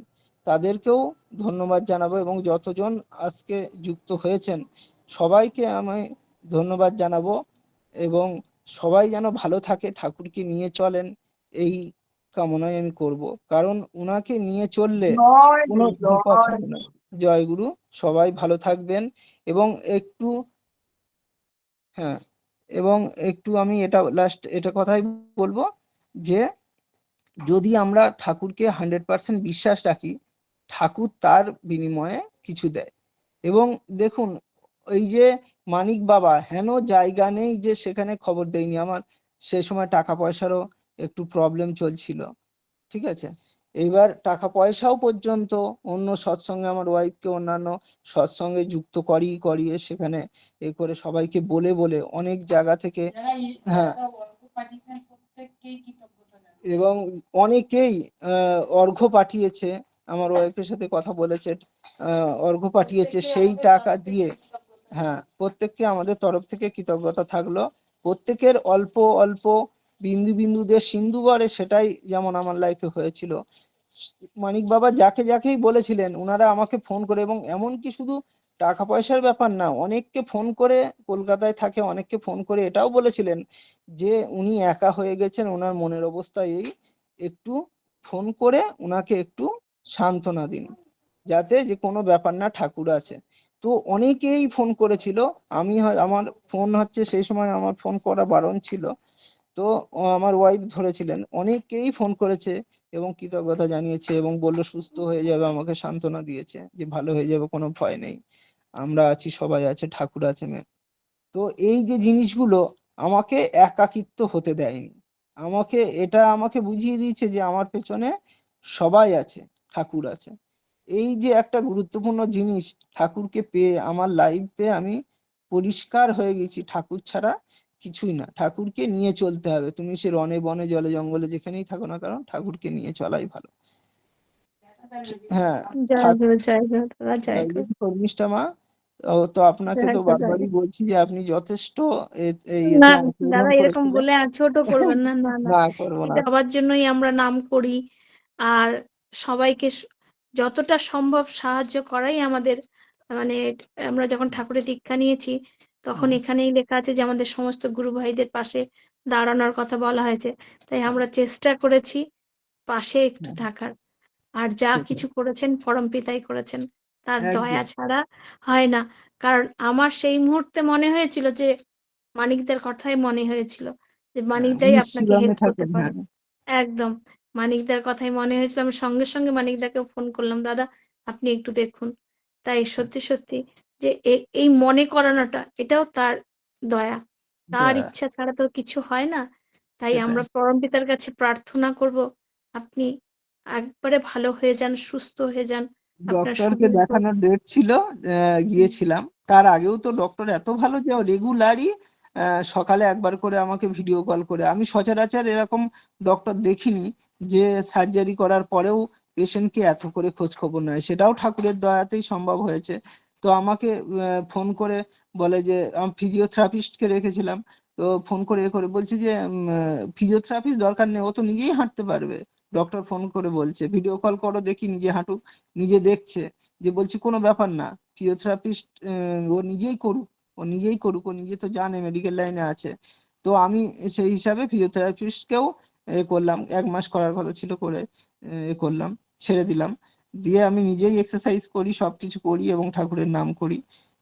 তাদেরকেও ধন্যবাদ জানাবো। এবং যতজন আজকে যুক্ত হয়েছেন সবাইকে আমি ধন্যবাদ জানাবো। এবং সবাই যেন ভালো থাকে, ঠাকুরকে নিয়ে চলেন, এই কামনাই আমি করব। কারণ উনাকে নিয়ে চললে কোনো বিপদ হবে না। জয় গুরু। সবাই ভালো থাকবেন। এবং একটু হ্যাঁ, এবং একটু আমি এটা লাস্ট এটা কথাই বলবো যে যদি আমরা ঠাকুরকে 100% বিশ্বাস রাখি, ঠাকুর তার বিনিময়ে কিছু দেয়। এবং দেখুন, এই যে মানিক বাবা হেন জায়গা নেই যে সেখানে খবর দেয়নি। আমার সে সময় টাকা পয়সারও একটু প্রবলেম চলছিল, ঠিক আছে। এইবার টাকা পয়সাও পর্যন্ত অন্য সৎসঙ্গে আমার ওয়াইফকে অন্যান্য সৎসঙ্গে যুক্ত করিয়ে সেখানে করে সবাইকে বলে বলে অনেক জায়গা থেকে, হ্যাঁ, এবং অনেকেই অর্ঘ্য পাঠিয়েছে, আমার ওয়াইফের সাথে কথা বলেছে, অর্ঘ্য পাঠিয়েছে সেই টাকা দিয়ে। হ্যাঁ, প্রত্যেককে আমাদের তরফ থেকে কৃতজ্ঞতা থাকলো। প্রত্যেকের অল্প অল্প বিন্দু বিন্দুদের সিন্ধু গড়ে, সেটাই যেমন আমার লাইফে হয়েছিল। মানিক বাবা যাকে যাকেই বলেছিলেন ওনারা আমাকে ফোন করে, এবং এমনকি শুধু টাকা পয়সার ব্যাপার না, অনেককে ফোন করে, কলকাতায় থাকে, অনেককে ফোন করে এটাও বলেছিলেন যে উনি একা হয়ে গেছেন, ওনার মনের অবস্থা এই, একটু ফোন করে ওনাকে একটু সান্ত্বনা দিন, যাতে যে কোনো ব্যাপার না, ঠাকুর আছে। তো অনেকেই ফোন করেছিল। আমার ফোন হচ্ছে, সেই সময় আমার ফোন করা বারণ ছিল, তো আমার ওয়াইফ ধরেছিলেন। অনেকেই ফোন করেছে এবং কৃতজ্ঞতা জানিয়েছে এবং বললো সুস্থ হয়ে যাবে, আমাকে সান্ত্বনা দিয়েছে যে ভালো হয়ে যাবে, কোনো ভয় নেই, আমরা আছি, সবাই আছে, ঠাকুর আছে মেয়ে। তো এই যে জিনিসগুলো আমাকে একাকিত্ব হতে দেয়নি, আমাকে বুঝিয়ে দিয়েছে যে আমার পেছনে সবাই আছে, ঠাকুর আছে। এই যে একটা গুরুত্বপূর্ণ জিনিস, ঠাকুরকে পেয়ে আমার লাইফে আমি পরিষ্কার হয়ে গেছি, ঠাকুর ছাড়া কিছুই না। ঠাকুরকে নিয়ে চলতে হবে, তুমি সে রনে বনে জলে জঙ্গলে যেখানেই থাকো না কারণ, ঠাকুরকে নিয়ে চলাই ভালো। হ্যাঁ, জয় ঠাকুর, গুরু, জয় গুরু দাদা, জয় গুরু, শর্মিষ্ঠা মা, তো আপনাকে জয় তো গুরু, জয় বারবারই গুরু। বলছি যে আপনি যথেষ্ট এই না এতে অংশগ্রহণ দাদা, এরকম করেছিলেন। বলে আর ছোট করবেন না, না না। না, করবো না। এটা সবার জন্যই আমরা নাম করি। আর সবাইকে যতটা সম্ভব সাহায্য করাই আমাদের, মানে আমরা যখন ঠাকুরের দীক্ষা নিয়েছি তখন হুম, এখানেই লেখা আছে যে আমাদের সমস্ত গুরু ভাইদের পাশে দাঁড়ানোর কথা বলা হয়েছে। তাই আমরা চেষ্টা করেছি পাশে একটু হুম, থাকার। আর যা সেটাই, কিছু করেছেন পরমপিতাই করেছেন, তার দয়া একদম। ছাড়া হয় না। কারণ আমার সেই মুহূর্তে মনে হয়েছিল যে, মানিকদার কথাই মনে হয়েছিল যে হ্যাঁ, মানিকদাই আপনাকে নিশ্চিরামে হেল্প করতে থাকেন, পারে। হ্যাঁ। একদম। মানিকদার কথাই মনে হয়েছিল। আমি সঙ্গে সঙ্গে মানিকদাকেও ফোন করলাম, দাদা আপনি একটু দেখুন। তাই সত্যি সত্যি যে এই মনে করানোটা এটাও তার দয়া, তার দয়া, ইচ্ছা ছাড়া তো কিছু হয় না। তাই সেটাই। আমরা পরমপিতার কাছে প্রার্থনা করব, আপনি একবারে ভালো হয়ে যান, সুস্থ হয়ে যান, আপনার ডক্টরকে শরীর দেখানোর ডেট ছিল, গিয়েছিলাম। তার আগেও তো ডক্টর এত ভালো যে রেগুলারই সকালে একবার করে আমাকে ভিডিও কল করে, আমি সচরাচর এরকম ডক্টর দেখিনি যে সার্জারি করার পরেও পেশেন্টকে এত করে খোঁজ খবর নেয়, সেটাও ঠাকুরের দয়াতেই সম্ভব হয়েছে। তো আমাকে ফোন করে বলে যে, আমি ফিজিওথেরাপিস্টকে রেখেছিলাম, তো ফোন করে বলছে যে ফিজিওথেরাপিস্ট দরকার নেই, ও তো নিজেই হাঁটতে পারবে। ডক্টর ফোন করে বলছে ভিডিও কল করো দেখি, নিজে হাঁটুক, নিজে দেখছে। যে বলছি কোনো ব্যাপার না, ফিজিওথেরাপিস্ট ও নিজেই করুক, ও নিজে তো জানে, মেডিকেল লাইনে আছে। তো আমি সেই হিসাবে ফিজিওথেরাপিস্টকেও করলাম, 1 মাস করার কথা ছিল, করে করলাম, ছেড়ে দিলাম। দিয়ে আমি নিজেই এক্সারসাইজ করি, সবকিছু করি এবং ঠাকুরের নাম করি।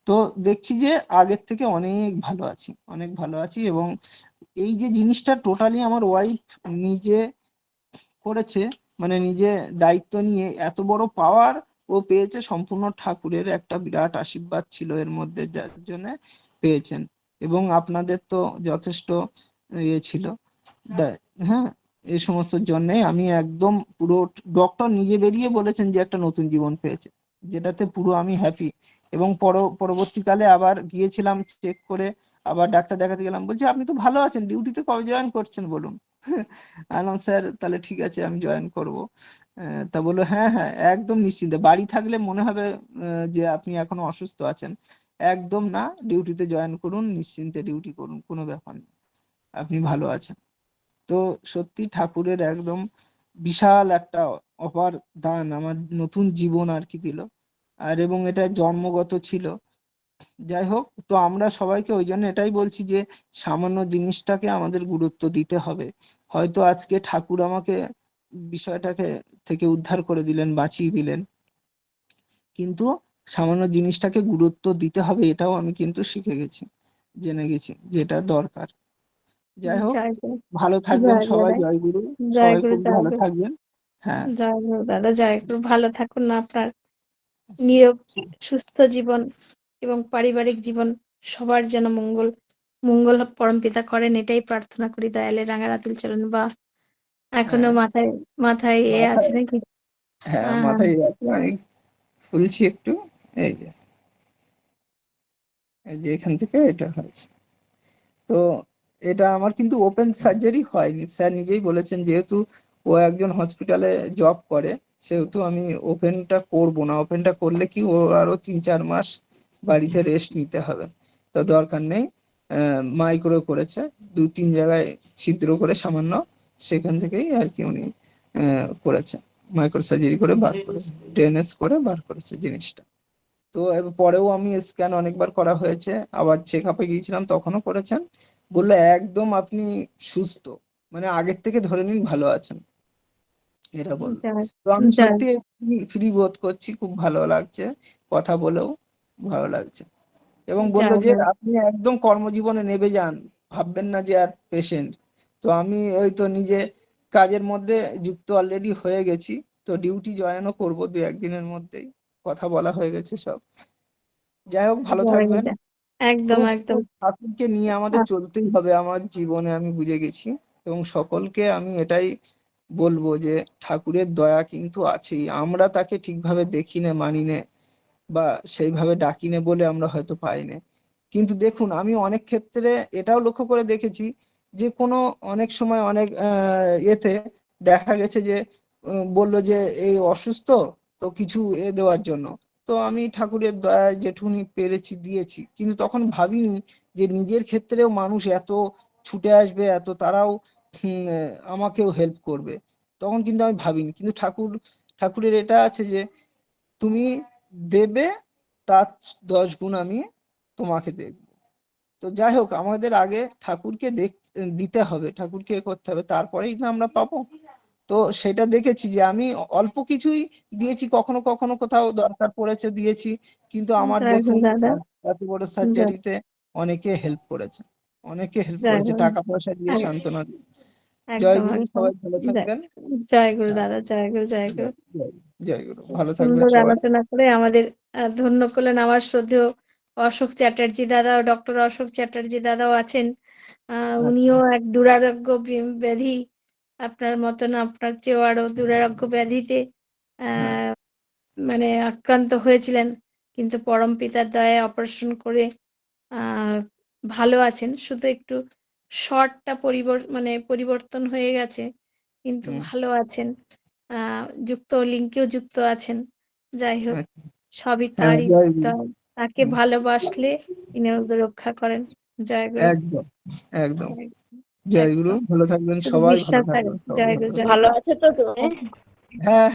তো দেখছি যে আগের থেকে অনেক ভালো আছি, অনেক ভালো আছি। এবং এই যে জিনিসটা টোটালি আমার ওয়াইফ নিজে করেছে, মানে নিজে দায়িত্ব নিয়ে এত বড় পাওয়ার ও পেয়েছে, সম্পূর্ণ ঠাকুরের একটা বিরাট আশীর্বাদ ছিল এর মধ্যে, যার জন্য পেয়েছেন। এবং আপনাদের তো যথেষ্ট ইয়ে ছিল, দা- হ্যাঁ, এই সমস্ত জন্যই আমি একদম পুরো, ডক্টর নিজে বেরিয়ে বলেছেন যে একটা নতুন জীবন পেয়েছে, যেটাতে পুরো আমি হ্যাপি। এবং পরবর্তীকালে আবার গিয়েছিলাম চেক করে, আবার ডাক্তার দেখাতে গেলাম, বলছে আপনি তো ভালো আছেন, ডিউটিতে কবে জয়েন করছেন বলুন। আলাম স্যার, তাহলে ঠিক আছে আমি জয়েন করব। তা বললো হ্যাঁ হ্যাঁ একদম নিশ্চিন্তে, বাড়ি থাকলে মনে হবে যে আপনি এখনো অসুস্থ আছেন, একদম না, ডিউটিতে জয়েন করুন, নিশ্চিন্তে ডিউটি করুন, কোনো ব্যাপার না, আপনি ভালো আছেন। তো সত্যি ঠাকুরের একদম বিশাল একটা অপার দান, আমার নতুন জীবন আর কি দিল। আর এবং এটা জন্মগত ছিল। যাই হোক, তো আমরা সবাইকে ওই জন্য এটাই বলছি যে সামান্য জিনিসটাকে আমাদের গুরুত্ব দিতে হবে। হয়তো আজকে ঠাকুর আমাকে বিষয়টাকে থেকে উদ্ধার করে দিলেন, বাঁচিয়ে দিলেন, কিন্তু সামান্য জিনিসটাকে গুরুত্ব দিতে হবে, এটাও আমি কিন্তু শিখে গেছি, জেনে গেছি যেটা দরকার। যাই হোক, জয় গুরু, ভালো থাকবেন জয় সবাই, গুরু, জয়গুরু। জয় সবাই গুরু, খুব জয় ভালো গুরু, থাকবেন। হ্যাঁ, জয় গুরু দাদা, জয় গুরু। ভালো থাকুন না, আপনার নিরোগ সুস্থ জীবন এবং পারিবারিক জীবন সবার যেন মঙ্গল পরমপিতা করেন, এটাই প্রার্থনা করি দয়ালের রাঙা রাতুল চরণ। বা এখনো হ্যাঁ, মাথায় মাথায় আছে মাথায়, নাকি? হ্যাঁ হ্যাঁ, হ্যাঁ। মাথায় আছে, আমি ফুলছি একটু। এই যে, এখান থেকে এটা হয়েছে। তো এটা আমার কিন্তু ওপেন সার্জারি হয়নি, স্যার নিজেই বলেছেন, যেহেতু ও একজন হসপিটালে জব করে, সেহেতু আমি ওপেনটা করব না, ওপেনটা করলে কি ও আরো 3-4 মাস বাড়িতে রেস্ট নিতে হবে, তো দরকার নেই। মাইক্রো করেছে, 2-3 জায়গায় ছিদ্র করে সামান্য, সেখান থেকেই আর কি উনি করেছে, মাইক্রো সার্জারি করে বার করেছে, ড্রেনেজ করে বার করেছে জিনিসটা। তো পরেও আমি স্ক্যান অনেকবার করা হয়েছে, আবার চেক আপে গিয়েছিলাম তখনও করেছেন, বললো একদম আপনি সুস্থ, মানে আগের থেকে ধরে নিন ভালো আছেন, এটা বললো। যাক, তো আমি যাক, সত্যি ফ্রি বোধ করছি, খুব ভালো লাগছে, কথা বলেও ভালো লাগছে। এবং বললো যাক যে দাদা। আপনি একদম কর্মজীবনে নেমে যান, ভাববেন না যে আর পেশেন্ট। তো আমি ওই তো নিজে কাজের মধ্যে যুক্ত অলরেডি হয়ে গেছি, তো ডিউটি জয়েনও করবো 2-1 দিনের মধ্যেই, কথা বলা হয়ে গেছে সব। যাই হোক, ভালো যাক, থাকবেন। যাক। একদম, খুব একদম। ঠাকুরকে নিয়ে আমাদের চলতেই হবে আমার জীবনে, আমি বুঝে গেছি। এবং সকলকে আমি এটাই বলবো যে ঠাকুরের দয়া কিন্তু আছেই, আমরা তাকে ঠিকভাবে দেখি না, মানি না, বা সেইভাবে ডাকি না বলে আমরা হয়তো পাই না। কিন্তু দেখুন, আমি অনেক ক্ষেত্রে এটাও লক্ষ্য করে দেখেছি যে কোনো অনেক সময় অনেক এতে দেখা গেছে যে বললো যে এই অসুস্থ, তো কিছু দেওয়ার জন্য, তো আমি ঠাকুরের দয়ায় যেটুকুনি পেরেছি দিয়েছি, কিন্তু তখন ভাবিনি যে নিজের ক্ষেত্রেও মানুষ এত ছুটে আসবে, এত তারাও আমাকেও হেল্প করবে, তখন কিন্তু আমি ভাবিনি। কিন্তু ঠাকুরের এটা আছে যে তুমি দেবে, তার 10 গুণ আমি তোমাকে দেখব। তো যাই হোক, আমাদের আগে ঠাকুরকে দিতে হবে, ঠাকুরকে করতে হবে, তারপরেই না আমরা পাবো। তো সেটা দেখেছি যে আমি অল্প কিছুই দিয়েছি, কখনো কখনো কোথাও দরকার পড়েছে দিয়েছি, কিন্তু আমার যাক দেখুন দাদা। এত বড় যাক, সার্জারিতে অনেকে হেল্প করেছে, অনেকে হেল্প যাক করেছে, দাদা। টাকা পয়সা দিয়ে, এক- সান্ত্বনা দিয়ে। জয় একদম, গুরু, একদম। সবাই ভালো যাক, থাকবেন। জয় গুরু দাদা, জয় গুরু, জয় গুরু। জয় জয় জয় গুরু, খুব ভালো থাকবেন সুন্দর সবাই। আলোচনা করে আমাদের ধন্য করলেন। আমার শ্রদ্ধেয় অশোক চ্যাটার্জি দাদা, ডক্টর অশোক চ্যাটার্জি দাদাও আছেন। আচ্ছা। উনিও এক দুরারোগ্য ব্যাধি, আপনার মতন, আপনার চেয়েও আরো দুরারোগ্য ব্যাধিতে হ্যাঁ। আহ মানে আক্রান্ত হয়েছিলেন, কিন্তু পরম পিতার দয়ায় অপারেশন করে আহ ভালো আছেন। শুধু একটু শর্টটা পরিবর্তন হয়ে গেছে, কিন্তু হুম। ভালো আছেন। লিঙ্কেও যুক্ত আছেন। যাই হোক, আচ্ছা। সবই হ্যাঁ, তারই জয় গুরু। দয়া। তাকে হুম, ভালোবাসলে তিনি আমাদের রক্ষা করেন। জয় গুরু। একদম, একদম। একদম, জয় গুরু, একদম। ভালো থাকবেন শুধু সবাই, ভালো বিশ্বাস থাকে। থাকবেন সবাই, জয় গুরু, ভালো জয় থাকবেন। ভালো আছো তো তুমি? গুরু। হ্যাঁ।